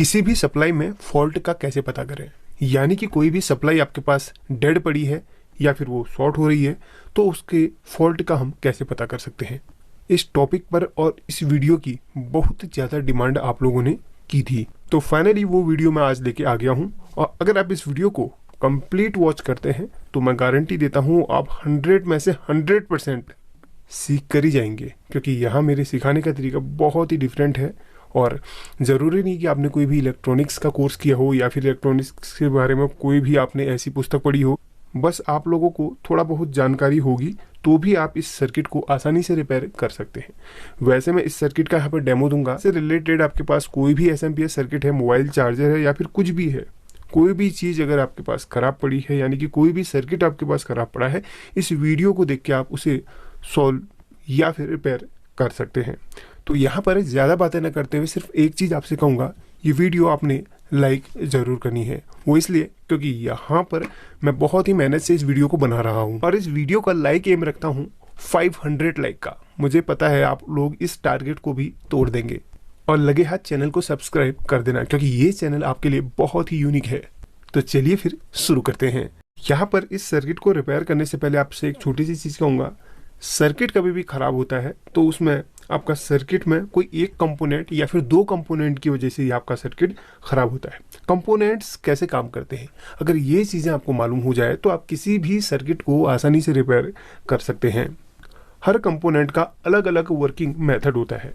किसी भी सप्लाई में फॉल्ट का कैसे पता करें, यानी कि कोई भी सप्लाई आपके पास डेड पड़ी है या फिर वो शॉर्ट हो रही है तो उसके फॉल्ट का हम कैसे पता कर सकते हैं। इस टॉपिक पर और इस वीडियो की बहुत ज़्यादा डिमांड आप लोगों ने की थी, तो फाइनली वो वीडियो मैं आज लेके आ गया हूँ। और अगर आप इस वीडियो को कंप्लीट वॉच करते हैं तो मैं गारंटी देता हूँ आप 100 में से 100% सीख कर ही जाएंगे, क्योंकि यहाँ मेरे सिखाने का तरीका बहुत ही डिफरेंट है। और ज़रूरी नहीं कि आपने कोई भी इलेक्ट्रॉनिक्स का कोर्स किया हो या फिर इलेक्ट्रॉनिक्स के बारे में कोई भी आपने ऐसी पुस्तक पढ़ी हो। बस आप लोगों को थोड़ा बहुत जानकारी होगी तो भी आप इस सर्किट को आसानी से रिपेयर कर सकते हैं। वैसे मैं इस सर्किट का यहाँ पर डेमो दूंगा। इससे रिलेटेड आपके पास कोई भी एसएमपीएस सर्किट है, मोबाइल चार्जर है या फिर कुछ भी है, कोई भी चीज़ अगर आपके पास ख़राब पड़ी है, यानी कि कोई भी सर्किट आपके पास ख़राब पड़ा है, इस वीडियो को देख के आप उसे सॉल्व या फिर रिपेयर कर सकते हैं। तो यहाँ पर ज़्यादा बातें न करते हुए सिर्फ एक चीज़ आपसे कहूँगा, ये वीडियो आपने लाइक ज़रूर करनी है। वो इसलिए क्योंकि यहाँ पर मैं बहुत ही मेहनत से इस वीडियो को बना रहा हूँ और इस वीडियो का लाइक एम रखता हूँ 500 लाइक का। मुझे पता है आप लोग इस टारगेट को भी तोड़ देंगे। और लगे हाथ चैनल को सब्सक्राइब कर देना, क्योंकि ये चैनल आपके लिए बहुत ही यूनिक है। तो चलिए फिर शुरू करते हैं। यहाँ पर इस सर्किट को रिपेयर करने से पहले आपसे एक छोटी सी चीज़ कहूँगा। सर्किट कभी भी ख़राब होता है तो उसमें आपका सर्किट में कोई एक कंपोनेंट या फिर दो कंपोनेंट की वजह से ही आपका सर्किट ख़राब होता है। कंपोनेंट्स कैसे काम करते हैं, अगर ये चीज़ें आपको मालूम हो जाए तो आप किसी भी सर्किट को आसानी से रिपेयर कर सकते हैं। हर कंपोनेंट का अलग अलग वर्किंग मेथड होता है,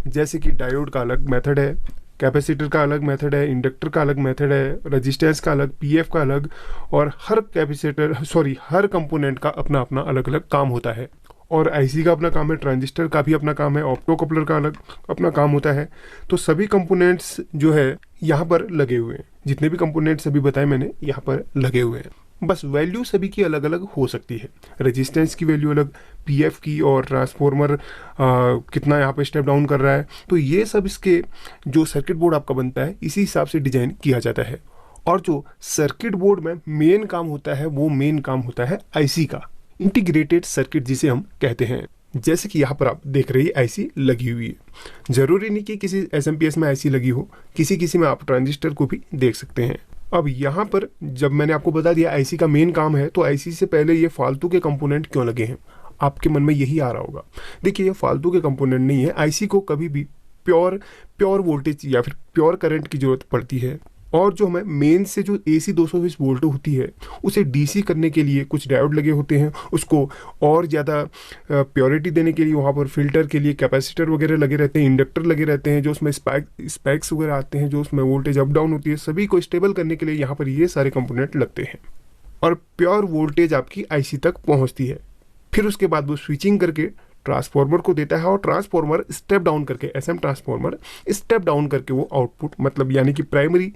जैसे कि डायोड का अलग मेथड है, कैपेसिटर का अलग मेथड है, इंडक्टर का अलग मेथड है, रेजिस्टेंस का अलग, पीएफ का अलग। और हर कंपोनेंट का अपना अपना अलग अलग काम होता है। और आईसी का अपना काम है, ट्रांजिस्टर का भी अपना काम है, ऑप्टो कपलर का अलग अपना काम होता है। तो सभी कंपोनेंट्स जो है यहाँ पर लगे हुए हैं, जितने भी कंपोनेंट्स अभी बताए मैंने यहाँ पर लगे हुए हैं। बस वैल्यू सभी की अलग अलग हो सकती है। रेजिस्टेंस की वैल्यू अलग, पीएफ की, और ट्रांसफॉर्मर कितना यहाँ पे स्टेप डाउन कर रहा है, तो ये सब इसके जो सर्किट बोर्ड आपका बनता है इसी हिसाब से डिजाइन किया जाता है। और जो सर्किट बोर्ड में मेन काम होता है वो मेन काम होता है आईसी का, इंटीग्रेटेड सर्किट जिसे हम कहते हैं। जैसे कि यहाँ पर आप देख रही है आईसी लगी हुई है। जरूरी नहीं कि किसी एसएमपीएस में आईसी लगी हो, किसी किसी में आप ट्रांजिस्टर को भी देख सकते हैं। अब यहाँ पर जब मैंने आपको बता दिया आईसी का मेन काम है, तो आईसी से पहले ये फालतू के कंपोनेंट क्यों लगे हैं, आपके मन में यही आ रहा होगा। देखिए, ये फालतू के कंपोनेंट नहीं है। आईसी को कभी भी प्योर वोल्टेज या फिर प्योर करंट की जरूरत पड़ती है। और जो हमें मेन से जो एसी 220 वोल्ट होती है उसे डीसी करने के लिए कुछ डायोड लगे होते हैं। उसको और ज़्यादा प्योरिटी देने के लिए वहाँ पर फिल्टर के लिए कैपेसिटर वगैरह लगे रहते हैं, इंडक्टर लगे रहते हैं, जो उसमें स्पैक्स वगैरह आते हैं, जो उसमें वोल्टेज अप डाउन होती है, सभी को स्टेबल करने के लिए यहाँ पर ये सारे कंपोनेंट लगते हैं। और प्योर वोल्टेज आपकी आईसी तक पहुँचती है। फिर उसके बाद वो स्विचिंग करके ट्रांसफॉर्मर को देता है, और ट्रांसफॉर्मर स्टेप डाउन करके, एसएम ट्रांसफॉर्मर स्टेप डाउन करके वो आउटपुट मतलब यानी कि प्राइमरी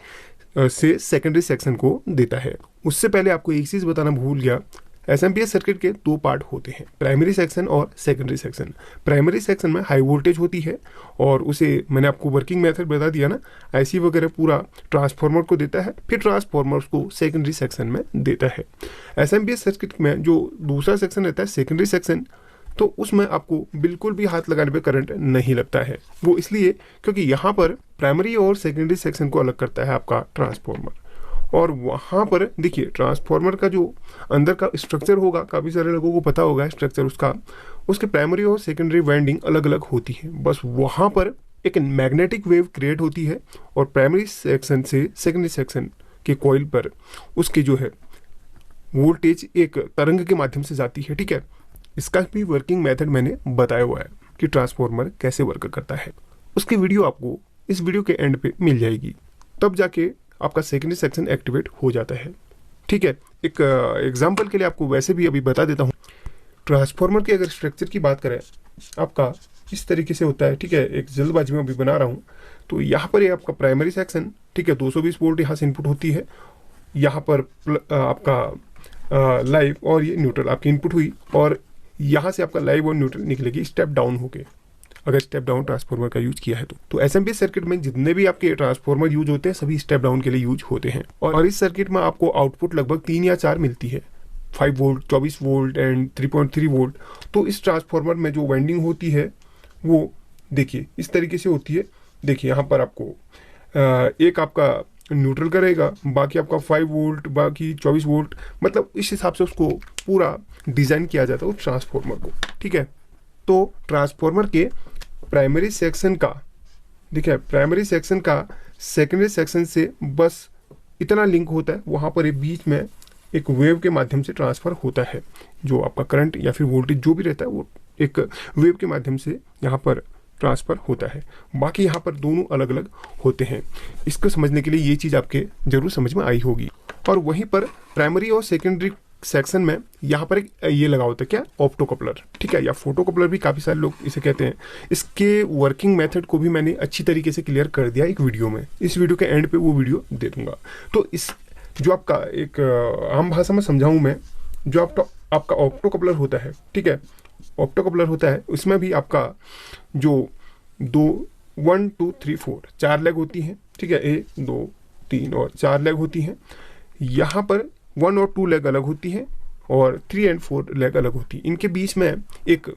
से सेकेंडरी सेक्शन को देता है। उससे पहले आपको एक चीज़ बताना भूल गया, एसएमपीएस सर्किट के दो पार्ट होते हैं, प्राइमरी सेक्शन और सेकेंडरी सेक्शन। प्राइमरी सेक्शन में हाई वोल्टेज होती है और उसे मैंने आपको वर्किंग मेथड बता दिया ना, आईसी वगैरह पूरा ट्रांसफॉर्मर को देता है, फिर ट्रांसफॉर्मर को सेकेंडरी सेक्शन में देता है। एसएमपीएस सर्किट में जो दूसरा सेक्शन रहता है सेकेंडरी सेक्शन, तो उसमें आपको बिल्कुल भी हाथ लगाने पे करंट नहीं लगता है। वो इसलिए क्योंकि यहाँ पर प्राइमरी और सेकेंडरी सेक्शन को अलग करता है आपका ट्रांसफॉर्मर। और वहाँ पर देखिए, ट्रांसफॉर्मर का जो अंदर का स्ट्रक्चर होगा, काफ़ी सारे लोगों को पता होगा स्ट्रक्चर उसका, उसके प्राइमरी और सेकेंडरी वाइंडिंग अलग अलग होती है। बस वहाँ पर एक मैग्नेटिक वेव क्रिएट होती है और प्राइमरी सेक्शन से सेकेंडरी सेक्शन के कॉइल पर उसकी जो है वोल्टेज एक तरंग के माध्यम से जाती है। ठीक है, इसका भी वर्किंग मेथड मैंने बताया हुआ है कि ट्रांसफॉर्मर कैसे वर्क करता है। उसकी वीडियो आपको इस वीडियो के एंड पे मिल जाएगी, तब जाके आपका सेकेंडरी सेक्शन एक्टिवेट हो जाता है। ठीक है, एक एग्जांपल के लिए आपको वैसे भी अभी बता देता हूँ। ट्रांसफॉर्मर की अगर स्ट्रक्चर की बात करें, आपका इस तरीके से होता है। ठीक है, एक जल्दबाजी में अभी बना रहा हूँ। तो यहाँ पर ये आपका प्राइमरी सेक्शन, ठीक है, 220 वोल्ट यहाँ से इनपुट होती है। यहाँ पर आपका लाइव और ये न्यूट्रल आपकी इनपुट हुई, और यहाँ से आपका लाइव और न्यूट्रल निकलेगी स्टेप डाउन होके, अगर स्टेप डाउन ट्रांसफॉर्मर का यूज किया है तो एसएमपीएस सर्किट में जितने भी आपके ट्रांसफॉर्मर यूज होते हैं सभी स्टेप डाउन के लिए यूज होते हैं। और इस सर्किट में आपको आउटपुट लगभग 3 या 4 मिलती है, 5 वोल्ट, 24 वोल्ट एंड 3.3 वोल्ट। तो इस ट्रांसफॉर्मर में जो वाइंडिंग होती है वो देखिए इस तरीके से होती है। देखिए यहाँ पर आपको एक आपका न्यूट्रल का रहेगा, बाकी आपका 5 वोल्ट, बाकी 24 वोल्ट, मतलब इस हिसाब से उसको पूरा डिज़ाइन किया जाता है उस ट्रांसफॉर्मर को। ठीक है, तो ट्रांसफॉर्मर के प्राइमरी सेक्शन का, देखिए प्राइमरी सेक्शन का सेकेंडरी सेक्शन से बस इतना लिंक होता है, वहाँ पर एक बीच में एक वेव के माध्यम से ट्रांसफ़र होता है। जो आपका करंट या फिर वोल्टेज जो भी रहता है वो एक वेव के माध्यम से यहाँ पर ट्रांसफ़र होता है। बाकी यहाँ पर दोनों अलग अलग होते हैं। इसको समझने के लिए ये चीज़ आपके ज़रूर समझ में आई होगी। और वहीं पर प्राइमरी और सेकेंडरी सेक्शन में यहाँ पर एक ये लगा होता है, क्या, ऑप्टो कपलर। ठीक है, या फोटो कपलर भी काफ़ी सारे लोग इसे कहते हैं। इसके वर्किंग मेथड को भी मैंने अच्छी तरीके से क्लियर कर दिया एक वीडियो में। इस वीडियो के एंड पे वो वीडियो दे दूंगा। तो इस जो आपका एक आम भाषा में समझाऊं मैं, जो आपका ऑप्टो कपलर होता है, ठीक है, ऑप्टो कपलर होता है, उसमें भी आपका जो 1 2 3 4 4 लेग होती हैं। ठीक है, 1 2 3 और 4 लेग होती हैं। यहाँ पर 1 और 2 लेग अलग होती हैं और 3 और 4 लेग अलग होती है। इनके बीच में एक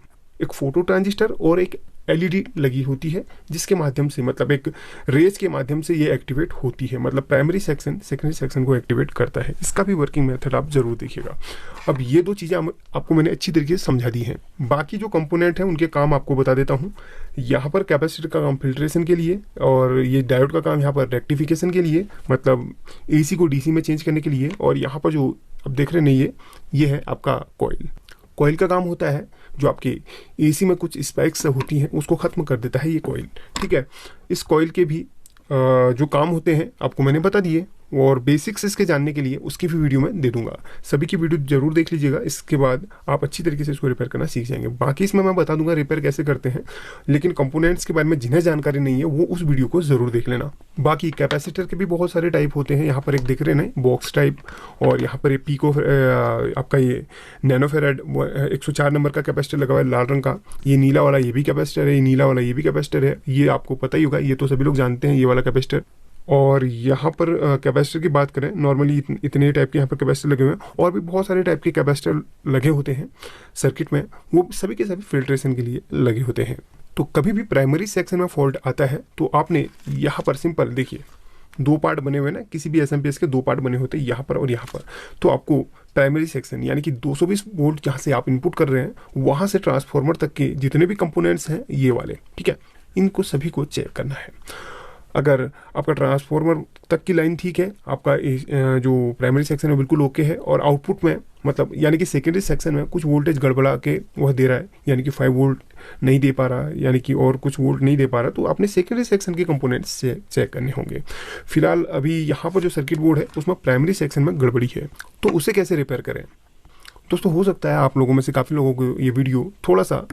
फोटो ट्रांजिस्टर और एक एलईडी लगी होती है, जिसके माध्यम से, मतलब एक रेज के माध्यम से ये एक्टिवेट होती है। मतलब प्राइमरी सेक्शन सेकेंडरी सेक्शन को एक्टिवेट करता है। इसका भी वर्किंग मेथड आप जरूर देखिएगा। अब ये दो चीज़ें आपको मैंने अच्छी तरीके से समझा दी हैं। बाकी जो कंपोनेंट हैं उनके काम आपको बता देता हूँ। यहाँ पर कैपेसिटर का काम फिल्ट्रेशन के लिए, और ये डायोड का काम यहाँ पर रेक्टिफिकेशन के लिए, मतलब एसी को डीसी में चेंज करने के लिए। और यहाँ पर जो अब देख रहे नहीं, ये है आपका कॉइल। कॉइल का काम होता है जो आपके एसी में कुछ स्पाइक्स होती हैं उसको ख़त्म कर देता है ये कॉइल। ठीक है, इस कॉइल के भी जो काम होते हैं आपको मैंने बता दिए, और बेसिक्स इसके जानने के लिए उसकी भी वीडियो मैं दे दूंगा। सभी की वीडियो जरूर देख लीजिएगा, इसके बाद आप अच्छी तरीके से इसको रिपेयर करना सीख जाएंगे। बाकी इसमें मैं बता दूंगा रिपेयर कैसे करते हैं, लेकिन कंपोनेंट्स के बारे में जिन्हें जानकारी नहीं है वो उस वीडियो को ज़रूर देख लेना। बाकी कैपेसिटर के भी बहुत सारे टाइप होते हैं। यहाँ पर एक दिख रहे हैं बॉक्स टाइप, और यहाँ पर एक पीको आपका ये नैनोफेराड 104 नंबर का कैपेसिटर लगा हुआ है लाल रंग का। ये नीला वाला ये भी कैपेसिटर है, ये नीला वाला ये भी कैपेसिटर है। ये आपको पता ही होगा, ये तो सभी लोग जानते हैं ये वाला कैपेसिटर। और यहाँ पर कैपेसिटर की बात करें, नॉर्मली इतने टाइप के यहाँ पर कैपेसिटर लगे हुए हैं, और भी बहुत सारे टाइप के कैपेसिटर लगे होते हैं सर्किट में। वो सभी के सभी फिल्ट्रेशन के लिए लगे होते हैं। तो कभी भी प्राइमरी सेक्शन में फॉल्ट आता है तो आपने यहाँ पर सिंपल देखिए 2 पार्ट बने हुए ना, किसी भी एसएमपीएस के 2 पार्ट बने होते हैं, यहाँ पर और यहाँ पर। तो आपको प्राइमरी सेक्शन यानी कि 220 वोल्ट जहाँ से आप इनपुट कर रहे हैं वहाँ से ट्रांसफार्मर तक के जितने भी कंपोनेंट्स हैं ये वाले, ठीक है, इनको सभी को चेक करना है। अगर आपका ट्रांसफार्मर तक की लाइन ठीक है, आपका जो प्राइमरी सेक्शन है बिल्कुल ओके है, और आउटपुट में मतलब यानी कि सेकेंडरी सेक्शन में कुछ वोल्टेज गड़बड़ा के वह दे रहा है, यानी कि 5 वोल्ट नहीं दे पा रहा, यानी कि और कुछ वोल्ट नहीं दे पा रहा, तो आपने सेकेंडरी सेक्शन के कंपोनेंट्स से चेक करने होंगे। फिलहाल अभी यहाँ पर जो सर्किट बोर्ड है उसमें प्राइमरी सेक्शन में गड़बड़ी है, तो उसे कैसे रिपेयर करें। दोस्तों हो सकता है आप लोगों में से काफ़ी लोगों को ये वीडियो थोड़ा सा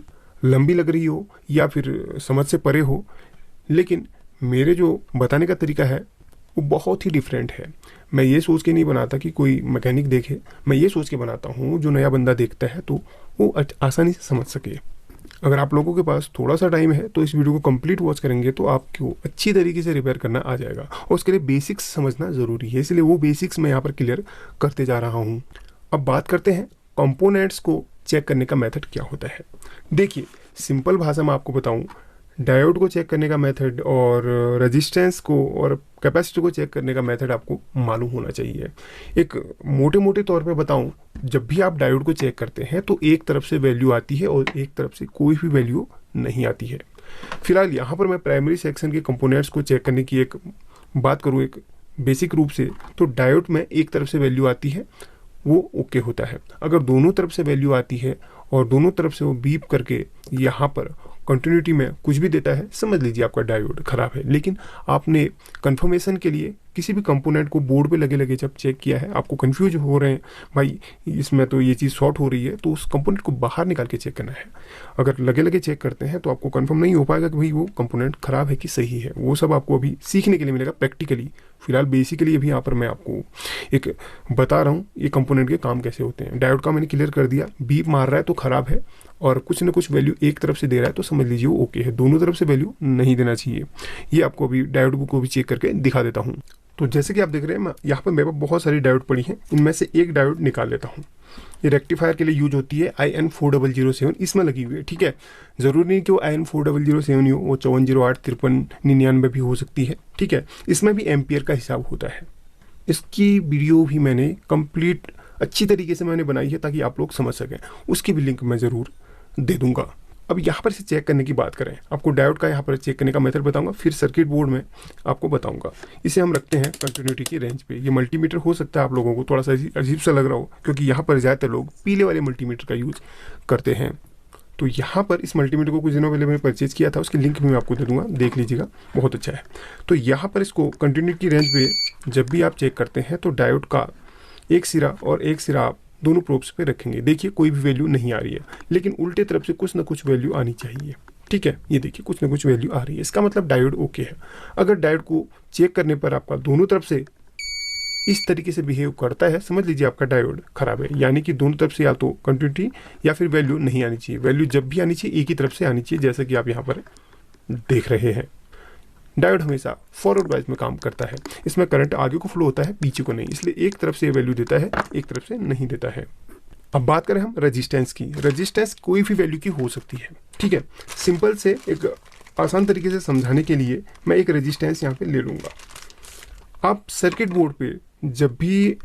लंबी लग रही हो या फिर समझ से परे हो, लेकिन मेरे जो बताने का तरीका है वो बहुत ही डिफरेंट है। मैं ये सोच के नहीं बनाता कि कोई मैकेनिक देखे, मैं ये सोच के बनाता हूँ जो नया बंदा देखता है तो वो आसानी से समझ सके। अगर आप लोगों के पास थोड़ा सा टाइम है तो इस वीडियो को कंप्लीट वॉच करेंगे तो आपको अच्छी तरीके से रिपेयर करना आ जाएगा, और उसके लिए बेसिक्स समझना ज़रूरी है, इसलिए वो बेसिक्स मैं यहाँ पर क्लियर करते जा रहा हूँ। अब बात करते हैं कंपोनेंट्स को चेक करने का मेथड क्या होता है। देखिए सिंपल भाषा में आपको बताऊँ, डायोड को चेक करने का मेथड और रेजिस्टेंस को और कैपेसिटर को चेक करने का मेथड आपको मालूम होना चाहिए। एक मोटे मोटे तौर पे बताऊं, जब भी आप डायोड को चेक करते हैं तो एक तरफ से वैल्यू आती है और एक तरफ से कोई भी वैल्यू नहीं आती है। फिलहाल यहाँ पर मैं प्राइमरी सेक्शन के कंपोनेंट्स को चेक करने की एक बात करूँ एक बेसिक रूप से, तो डायोड में एक तरफ से वैल्यू आती है वो ओके होता है। अगर दोनों तरफ से वैल्यू आती है और दोनों तरफ से वो बीप करके यहाँ पर कंटिन्यूटी में कुछ भी देता है, समझ लीजिए आपका डायोड खराब है। लेकिन आपने कंफर्मेशन के लिए किसी भी कंपोनेंट को बोर्ड पे लगे लगे जब चेक किया है, आपको कंफ्यूज हो रहे हैं भाई इसमें तो ये चीज़ शॉर्ट हो रही है, तो उस कंपोनेंट को बाहर निकाल के चेक करना है। अगर लगे लगे चेक करते हैं तो आपको कंफर्म नहीं हो पाएगा कि भाई वो कंपोनेंट खराब है कि सही है। वो सब आपको अभी सीखने के लिए मिलेगा प्रैक्टिकली। फिलहाल बेसिकली अभी यहाँ पर मैं आपको एक बता रहा हूँ ये कंपोनेंट के काम कैसे होते हैं। डायोड का मैंने क्लियर कर दिया, बीप मार रहा है तो खराब है, और कुछ ना कुछ वैल्यू एक तरफ से दे रहा है तो समझ लीजिए वो ओके है। दोनों तरफ से वैल्यू नहीं देना चाहिए। ये आपको अभी डायोड को भी चेक करके दिखा देता हूँ। तो जैसे कि आप देख रहे हैं, मैं यहाँ पर मेरे पास बहुत सारी डायोड पड़ी हैं, इनमें से एक डायोड निकाल लेता हूँ। ये रेक्टिफायर के लिए यूज होती है IN4007, इसमें लगी हुई है, ठीक है। ज़रूरी नहीं कि वो IN4007 ही हो, वो 5408 5399 भी हो सकती है, ठीक है। इसमें भी एम्पियर का हिसाब होता है। इसकी वीडियो भी मैंने कंप्लीट अच्छी तरीके से मैंने बनाई है ताकि आप लोग समझ सकें, उसकी भी लिंक मैं ज़रूर दे दूंगा। अब यहाँ पर इसे चेक करने की बात करें, आपको डायोड का यहाँ पर चेक करने का मेथड बताऊंगा, फिर सर्किट बोर्ड में आपको बताऊंगा। इसे हम रखते हैं कंटिन्यूटी की रेंज पे। ये मल्टीमीटर हो सकता है आप लोगों को थोड़ा सा अजीब सा लग रहा हो, क्योंकि यहाँ पर ज़्यादातर लोग पीले वाले मल्टीमीटर का यूज करते हैं। तो यहाँ पर इस मल्टीमीटर को कुछ दिनों पहले मैंने परचेज किया था, उसकी लिंक भी मैं आपको दे दूंगा, देख लीजिएगा, बहुत अच्छा है। तो यहाँ पर इसको कंटिन्यूटी की रेंज पे जब भी आप चेक करते हैं तो डायोड का एक सिरा और एक सिरा आप दोनों प्रोब्स पे रखेंगे। देखिए कोई भी वैल्यू नहीं आ रही है, लेकिन उल्टे तरफ से कुछ ना कुछ वैल्यू आनी चाहिए, ठीक है। ये देखिए कुछ ना कुछ वैल्यू आ रही है, इसका मतलब डायोड ओके है। अगर डायोड को चेक करने पर आपका दोनों तरफ से इस तरीके से बिहेव करता है, समझ लीजिए आपका डायोड खराब है। यानी कि दोनों तरफ से या तो कंटिन्यूटी या फिर वैल्यू नहीं आनी चाहिए। वैल्यू जब भी आनी चाहिए एक ही तरफ से आनी चाहिए, जैसा कि आप यहाँ पर देख रहे हैं। डायोड हमेशा फॉरवर्ड वाइज में काम करता है, इसमें करंट आगे को फ्लो होता है, पीछे को नहीं, इसलिए एक तरफ से वैल्यू देता है, एक तरफ से नहीं देता है। अब बात करें हम रेजिस्टेंस की। रेजिस्टेंस कोई भी वैल्यू की हो सकती है, ठीक है। सिंपल से एक आसान तरीके से समझाने के लिए मैं एक रेजिस्टेंस यहाँ पे ले लूँगा। आप सर्किट बोर्ड पे जब भी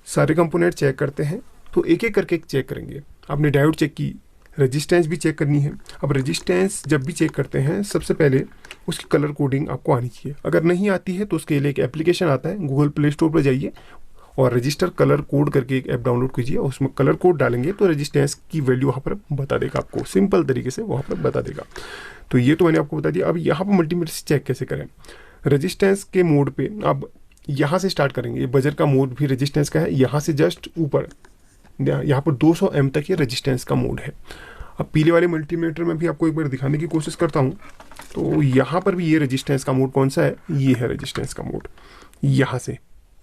सारे कंपोनेंट चेक करते हैं तो एक एक करके चेक करेंगे। आपने डायोड चेक की, रेजिस्टेंस भी चेक करनी है। अब रेजिस्टेंस जब भी चेक करते हैं सबसे पहले उसकी कलर कोडिंग आपको आनी चाहिए। अगर नहीं आती है तो उसके लिए एक एप्लीकेशन आता है, गूगल प्ले स्टोर पर जाइए और रजिस्टर कलर कोड करके एक ऐप डाउनलोड कीजिए, उसमें कलर कोड डालेंगे तो रेजिस्टेंस की वैल्यू वहाँ पर बता देगा आपको, सिंपल तरीके से वहाँ पर बता देगा। तो ये तो मैंने आपको बता दिया। अब यहाँ पर मल्टीमीटर से चेक कैसे करें। रेजिस्टेंस के मोड पे अब यहाँ से स्टार्ट करेंगे। ये बजर का मोड भी रेजिस्टेंस का है, यहाँ से जस्ट ऊपर यहाँ पर 200 एम तक ये रेजिस्टेंस का मोड है। अब पीले वाले मल्टीमीटर में भी आपको एक बार दिखाने की कोशिश करता हूँ। तो यहाँ पर भी ये रेजिस्टेंस का मोड कौन सा है, ये है रेजिस्टेंस का मोड। यहाँ से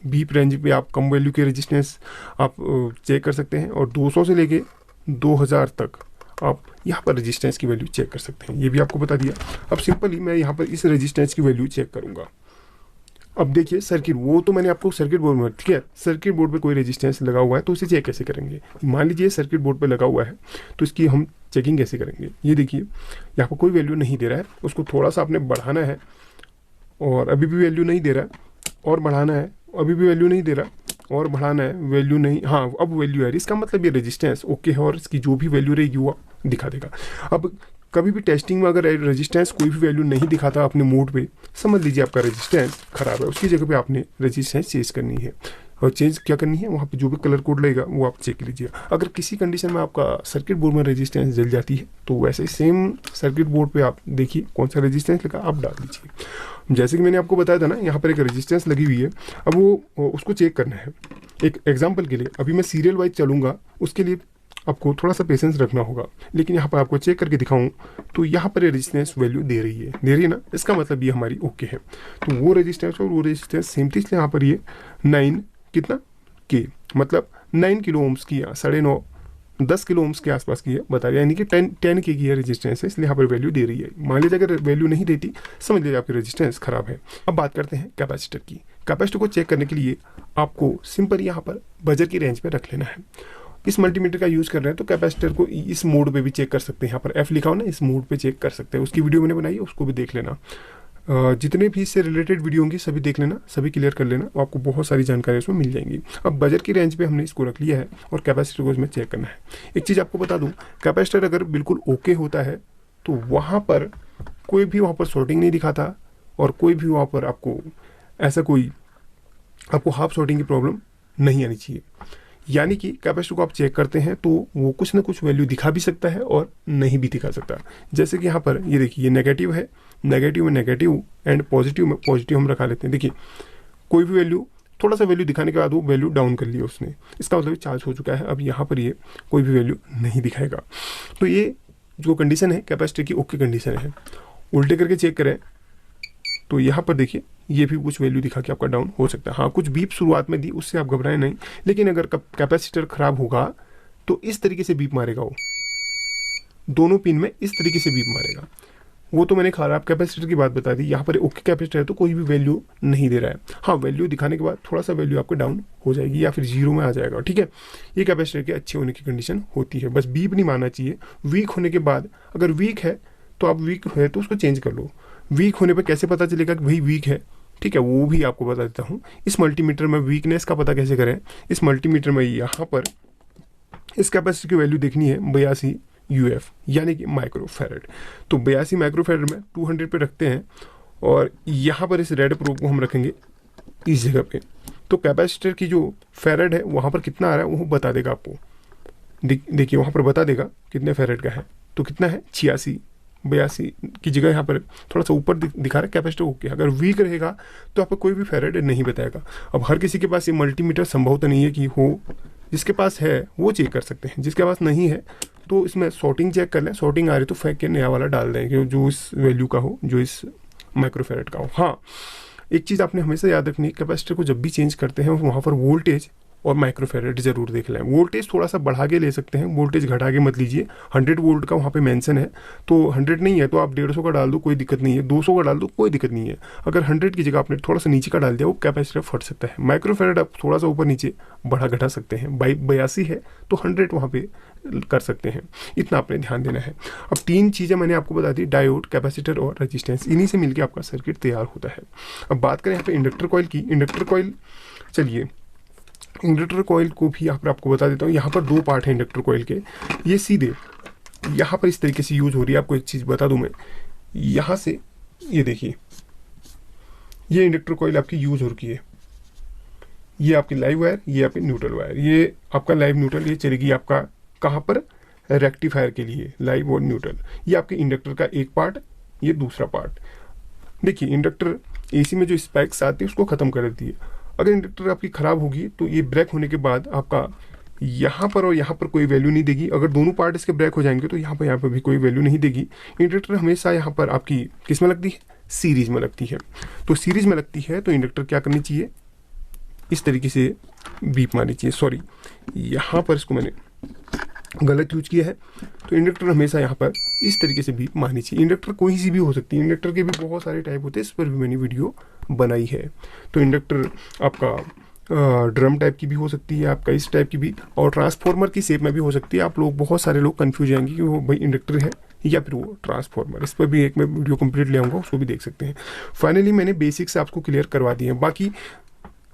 बीप रेंज पे आप कम वैल्यू के रेजिस्टेंस आप चेक कर सकते हैं और 200 से लेके 2000 तक आप यहाँ पर रेजिस्टेंस की वैल्यू चेक कर सकते हैं। ये भी आपको बता दिया। अब सिंपली मैं यहाँ पर इस रेजिस्टेंस की वैल्यू चेक करूँगा। अब देखिए सर्किट, वो तो मैंने आपको सर्किट बोर्ड में, ठीक है, सर्किट बोर्ड पे कोई रेजिस्टेंस लगा हुआ है तो उसे चेक कैसे करेंगे। मान लीजिए सर्किट बोर्ड पे लगा हुआ है तो इसकी हम चेकिंग कैसे करेंगे। ये देखिए यहाँ पर कोई वैल्यू नहीं दे रहा है, उसको थोड़ा सा आपने बढ़ाना है और अभी भी वैल्यू नहीं दे रहा है, और बढ़ाना है, अभी भी वैल्यू नहीं दे रहा और बढ़ाना है, वैल्यू नहीं, हाँ अब वैल्यू है। इसका मतलब ये रेजिस्टेंस ओके है और इसकी जो भी वैल्यू रहेगी वो दिखा देगा। अब कभी भी टेस्टिंग में अगर रेजिस्टेंस कोई भी वैल्यू नहीं दिखाता अपने मोड पे, समझ लीजिए आपका रेजिस्टेंस खराब है। उसकी जगह पे आपने रेजिस्टेंस चेंज करनी है, और चेंज क्या करनी है, वहाँ पे जो भी कलर कोड लगेगा वो आप चेक लीजिए। अगर किसी कंडीशन में आपका सर्किट बोर्ड में रेजिस्टेंस जल जाती है तो वैसे ही सेम सर्किट बोर्ड पे आप देखिए कौन सा रेजिस्टेंस लगा, आप डाल दीजिए। जैसे कि मैंने आपको बताया था ना, यहाँ पर एक रेजिस्टेंस लगी हुई है, अब वो उसको चेक करना है। एक एग्जाम्पल के लिए अभी मैं सीरियल वाइज चलूँगा, उसके लिए आपको थोड़ा सा पेशेंस रखना होगा, लेकिन यहाँ पर आपको चेक करके दिखाऊं तो यहाँ पर रेजिस्टेंस वैल्यू दे रही है ना, इसका मतलब ये हमारी ओके है। तो वो रेजिस्टेंस और वो रेजिस्टेंस सेम थी, इसलिए यहाँ पर ये 9 कितना के मतलब 9 किलो ओम्स की, 9.5 10 किलो ओम्स के आसपास की है बता रही है, यानी कि 10 के की है रेजिस्टेंस है, इसलिए यहाँ पर वैल्यू दे रही है। मान लीजिए अगर वैल्यू नहीं देती, समझ लीजिए आपकी रेजिस्टेंस खराब है। अब बात करते हैं कैपेसिटर की। कैपेसिटर को चेक करने के लिए आपको सिंपल यहाँ पर बजर की रेंज पर रख लेना है। इस मल्टीमीटर का यूज़ कर रहे हैं तो कैपेसिटर को इस मोड पे भी चेक कर सकते हैं, यहाँ पर F लिखा हो ना, इस मोड पे चेक कर सकते हैं। उसकी वीडियो मैंने बनाई है, उसको भी देख लेना। जितने भी इससे रिलेटेड वीडियो होंगी सभी देख लेना, सभी क्लियर कर लेना, आपको बहुत सारी जानकारी उसमें मिल जाएंगी। अब बजर की रेंज पे हमने इसको रख लिया है और कैपेसिटर को इसमें चेक करना है। एक चीज़ आपको बता दूँ, कैपेसिटर अगर बिल्कुल ओके होता है तो वहाँ पर कोई भी वहाँ पर शॉर्टिंग नहीं दिखाता और कोई भी वहाँ पर आपको ऐसा कोई आपको हाफ शॉर्टिंग की प्रॉब्लम नहीं आनी चाहिए। यानी कि कैपेसिटर को आप चेक करते हैं तो वो कुछ ना कुछ वैल्यू दिखा भी सकता है और नहीं भी दिखा सकता। जैसे कि यहाँ पर ये देखिए, ये नेगेटिव है, नेगेटिव में नेगेटिव एंड पॉजिटिव में पॉजिटिव हम रखा लेते हैं। देखिए कोई भी वैल्यू, थोड़ा सा वैल्यू दिखाने के बाद वो वैल्यू डाउन कर लिया उसने, इसका मतलब चार्ज हो चुका है। अब यहाँ पर ये कोई भी वैल्यू नहीं दिखाएगा। तो ये जो कंडीशन है कैपेसिटर की ओके कंडीशन है। उल्टे करके चेक करें तो यहाँ पर देखिए ये भी कुछ वैल्यू दिखा के आपका डाउन हो सकता है। हाँ कुछ बीप शुरुआत में दी, उससे आप घबराएं नहीं, लेकिन अगर कैपेसिटर खराब होगा तो इस तरीके से बीप मारेगा, वो दोनों पिन में इस तरीके से बीप मारेगा। वो तो मैंने खराब कैपेसिटर की बात बता दी। यहाँ पर ओके कैपेसिटर है तो कोई भी वैल्यू नहीं दे रहा है। हाँ, वैल्यू दिखाने के बाद थोड़ा सा वैल्यू आपको डाउन हो जाएगी या फिर जीरो में आ जाएगा, ठीक है। ये कैपेसिटर के अच्छे होने की कंडीशन होती है, बस बीप नहीं मानना चाहिए। वीक होने के बाद, अगर वीक है तो आप वीक है तो उसको चेंज कर लो। वीक होने पर कैसे पता चलेगा कि भाई वीक है, ठीक है, वो भी आपको बता देता हूँ। इस मल्टीमीटर में वीकनेस का पता कैसे करें। इस मल्टीमीटर में यहाँ पर इस कैपेसिटर की वैल्यू देखनी है 82 UF यानी कि माइक्रोफैरड। तो 82 माइक्रोफैरड में 200 पे रखते हैं और यहाँ पर इस रेड प्रोब को हम रखेंगे इस जगह पे। तो कैपेसिटर की जो फैरड है वहाँ पर कितना आ रहा है वो बता देगा आपको। देखिए वहाँ पर बता देगा कितने फैरड का है। तो कितना है 86, 82 की जगह यहाँ पर थोड़ा सा ऊपर दिखा रहा है कैपेसिटर ओके। अगर वीक रहेगा तो आपको कोई भी फैरड नहीं बताएगा। अब हर किसी के पास ये मल्टीमीटर संभव तो नहीं है कि हो, जिसके पास है वो चेक कर सकते हैं, जिसके पास नहीं है तो इसमें सॉर्टिंग चेक कर लें। सॉर्टिंग आ रही तो फेंक के नया वाला डाल दें जो इस वैल्यू का हो, जो इस माइक्रोफैरड का हो। हाँ, एक चीज़ आपने हमेशा याद रखनी है, कैपेसिटर को जब भी चेंज करते हैं वहाँ पर वोल्टेज और माइक्रोफैरड जरूर देख लें। वोल्टेज थोड़ा सा बढ़ा के ले सकते हैं, वोल्टेज घटा के मत लीजिए। 100 वोल्ट का वहाँ पे मेंशन है, तो 100 नहीं है तो आप 150 का डाल दो, कोई दिक्कत नहीं है। 200 का डाल दो, कोई दिक्कत नहीं है। अगर 100 की जगह आपने थोड़ा सा नीचे का डाल दिया, वो कैपेसिटर फट सकता है। माइक्रोफैरड आप थोड़ा सा ऊपर नीचे बढ़ा घटा सकते हैं। 82 है तो 100 वहाँ पे कर सकते हैं, इतना आपने ध्यान देना है। अब 3 चीज़ें मैंने आपको बता दी, डायोड, कैपेसिटर और रेजिस्टेंस, इन्हीं से मिलकर आपका सर्किट तैयार होता है। अब बात करें यहाँ पे इंडक्टर कॉइल की। इंडक्टर कॉइल, चलिए इंडक्टर कॉइल को भी यहाँ पर आपको बता देता हूँ। यहाँ पर 2 पार्ट हैं इंडक्टर कॉइल के। ये सीधे यहाँ पर इस तरीके से यूज हो रही है। आपको एक चीज़ बता दूँ मैं, यहाँ से ये देखिए, ये इंडक्टर कॉइल आपकी यूज हो रही है। ये आपकी लाइव वायर, ये आपकी न्यूट्रल वायर। ये आपका लाइव न्यूट्रल, ये चलेगी आपका कहाँ पर, रेक्टिफायर के लिए, लाइव और न्यूट्रल। ये आपके इंडक्टर का एक पार्ट, ये दूसरा पार्ट। देखिए इंडक्टर एसी में जो स्पाइक्स आती है उसको ख़त्म कर देती है। अगर इंडक्टर आपकी ख़राब होगी तो ये ब्रेक होने के बाद आपका यहाँ पर और यहाँ पर कोई वैल्यू नहीं देगी। अगर दोनों पार्ट इसके ब्रेक हो जाएंगे तो यहाँ पर भी कोई वैल्यू नहीं देगी। इंडक्टर हमेशा यहाँ पर आपकी किस में लगती है, सीरीज में लगती है। तो सीरीज में लगती है तो इंडक्टर क्या करनी चाहिए, इस तरीके से बीप मारनी चाहिए। सॉरी, यहाँ पर इसको मैंने गलत यूज किया है। तो इंडक्टर हमेशा यहाँ पर इस तरीके से बीप मारनी चाहिए। इंडक्टर कोई सी भी हो सकती है, इंडक्टर के भी बहुत सारे टाइप होते हैं, इस पर भी मैंने वीडियो बनाई है। तो इंडक्टर आपका ड्रम टाइप की भी हो सकती है, आपका इस टाइप की भी, और ट्रांसफार्मर की शेप में भी हो सकती है। आप लोग, बहुत सारे लोग कंफ्यूज जाएंगे कि वो भाई इंडक्टर है या फिर वो ट्रांसफार्मर। इस पर भी एक मैं वीडियो कंप्लीट ले आऊँगा, उसको भी देख सकते हैं। फाइनली मैंने बेसिक्स आपको क्लियर करवा दिए हैं।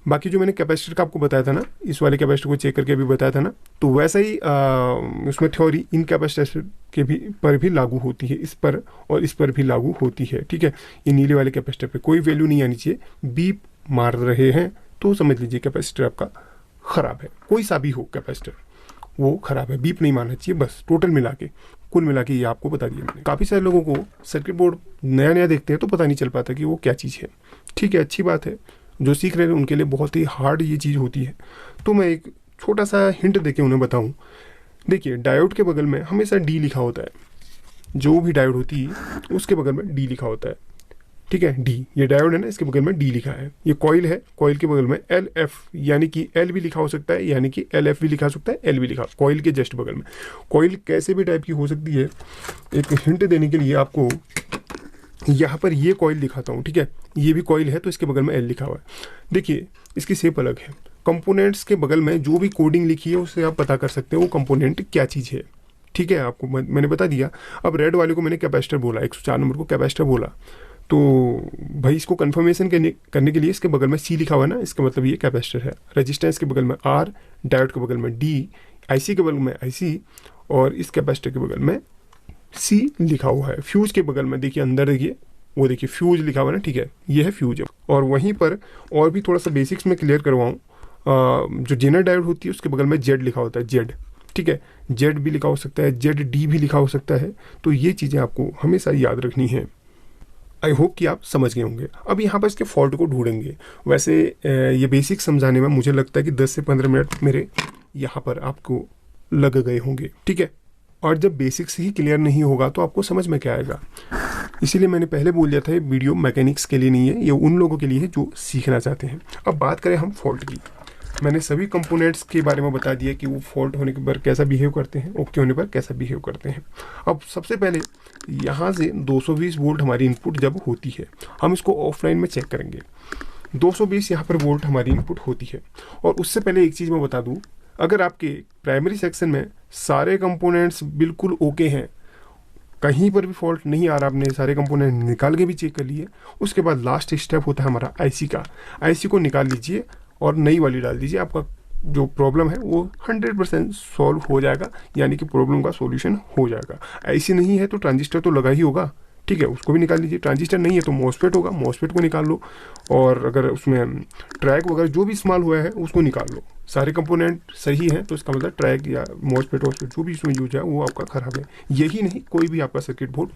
बाकी जो मैंने कैपेसिटर का आपको बताया था ना, इस वाले कैपेसिटर को चेक करके अभी बताया था ना, तो वैसा ही उसमें थ्योरी इन कैपेसिटर के भी पर भी लागू होती है, इस पर और इस पर भी लागू होती है, ठीक है। ये नीले वाले कैपेसिटर पे कोई वैल्यू नहीं आनी चाहिए। बीप मार रहे हैं तो समझ लीजिए कैपेसिटर आपका ख़राब है। कोई सा भी हो कैपेसिटर, वो ख़राब है, बीप नहीं मारना चाहिए। बस टोटल मिला के, कुल मिला के ये आपको बता दिया मैंने। काफ़ी सारे लोगों को सर्किट बोर्ड नया नया देखते हैं तो पता नहीं चल पाता कि वो क्या चीज़ है, ठीक है, अच्छी बात है। जो सीख रहे हैं उनके लिए बहुत ही हार्ड ये चीज़ होती है। तो मैं एक छोटा सा हिंट देके उन्हें बताऊं। देखिए डायोड के बगल में हमेशा डी लिखा होता है, जो भी डायोड होती है उसके बगल में डी लिखा होता है, ठीक है। डी, ये डायोड है ना, इसके बगल में डी लिखा है। ये कॉइल है, कॉइल के बगल में एल एफ, यानी कि एल भी लिखा हो सकता है, यानी कि एल एफ भी लिखा हो सकता है, एल भी लिखा, कॉइल के जस्ट बगल में। कॉइल कैसे भी टाइप की हो सकती है, एक हिंट देने के लिए आपको यहाँ पर ये कॉइल दिखाता हूँ, ठीक है। ये भी कॉइल है तो इसके बगल में एल लिखा हुआ है। देखिए इसकी शेप अलग है। कंपोनेंट्स के बगल में जो भी कोडिंग लिखी है उससे आप पता कर सकते हो वो कंपोनेंट क्या चीज़ है, ठीक है। आपको मैंने बता दिया। अब रेड वाले को मैंने कैपेसिटर बोला, 104 नंबर को कैपेसिटर बोला, तो भाई इसको कन्फर्मेशन करने के लिए इसके बगल में सी लिखा हुआ है ना, इसका मतलब ये कैपेसिटर है। रेजिस्टेंस के बगल में आर, डायोड के बगल में डी, आईसी के बगल में आईसी, और इस कैपेसिटर के बगल में सी लिखा हुआ है। फ्यूज के बगल में देखिए, अंदर देखिए, वो देखिए फ्यूज लिखा हुआ है ना, ठीक है, ये है फ्यूज। और वहीं पर और भी थोड़ा सा बेसिक्स में क्लियर करवाऊँ, जो जेनर डायोड होती है उसके बगल में जेड लिखा होता है, जेड, ठीक है। जेड भी लिखा हो सकता है, जेड डी भी लिखा हो सकता है। तो ये चीज़ें आपको हमेशा याद रखनी है। आई होप कि आप समझ गए होंगे। अब यहाँ पर इसके फॉल्ट को ढूंढेंगे। वैसे ये बेसिक समझाने में मुझे लगता है कि 10 से 15 मिनट मेरे यहाँ पर आपको लग गए होंगे, ठीक है। और जब बेसिक्स ही क्लियर नहीं होगा तो आपको समझ में क्या आएगा। इसीलिए मैंने पहले बोल दिया था ये वीडियो मैकेनिक्स के लिए नहीं है, ये उन लोगों के लिए है जो सीखना चाहते हैं। अब बात करें हम फॉल्ट की। मैंने सभी कंपोनेंट्स के बारे में बता दिया कि वो फॉल्ट होने के पर कैसा बिहेव करते हैं, ओके होने पर कैसा बिहेव करते हैं। अब सबसे पहले यहाँ से 220 वोल्ट हमारी इनपुट जब होती है, हम इसको ऑफलाइन में चेक करेंगे। 220 यहाँ पर वोल्ट हमारी इनपुट होती है। और उससे पहले एक चीज़ मैं बता दूँ, अगर आपके प्राइमरी सेक्शन में सारे कंपोनेंट्स बिल्कुल ओके हैं, कहीं पर भी फॉल्ट नहीं आ रहा, आपने सारे कंपोनेंट निकाल के भी चेक कर लिए, उसके बाद लास्ट स्टेप होता है हमारा आईसी का। आईसी को निकाल लीजिए और नई वाली डाल दीजिए, आपका जो प्रॉब्लम है वो 100% सॉल्व हो जाएगा, यानी कि प्रॉब्लम का सॉल्यूशन हो जाएगा। आईसी नहीं है तो ट्रांजिस्टर तो लगा ही होगा, ठीक है, उसको भी निकाल लीजिए। ट्रांजिस्टर नहीं है तो मॉसफेट होगा, मॉसफेट को निकाल लो। और अगर उसमें ट्रैक वगैरह जो भी इस्तेमाल हुआ है उसको निकाल लो। सारे कंपोनेंट सही हैं तो इसका मतलब ट्रैक या मॉसफेट जो भी इसमें यूज है वो आपका ख़राब है। यही नहीं, कोई भी आपका सर्किट बोर्ड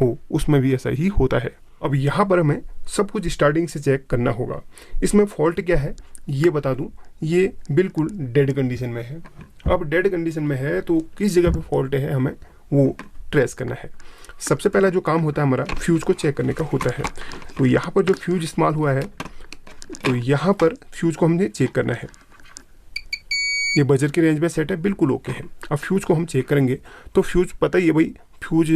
हो उसमें भी ऐसा ही होता है। अब यहाँ पर हमें सब कुछ स्टार्टिंग से चेक करना होगा। इसमें फॉल्ट क्या है ये बता दूं, ये बिल्कुल डेड कंडीशन में है। अब डेड कंडीशन में है तो किस जगह पे फॉल्ट है हमें वो ट्रेस करना है। सबसे पहला जो काम होता है हमारा फ्यूज़ को चेक करने का होता है। तो यहाँ पर जो फ्यूज इस्तेमाल हुआ है तो यहाँ पर फ्यूज़ को हमने चेक करना है। ये बजर की रेंज में सेट है, बिल्कुल ओके है। अब फ्यूज़ को हम चेक करेंगे तो फ्यूज़ पता ही है भाई, फ्यूज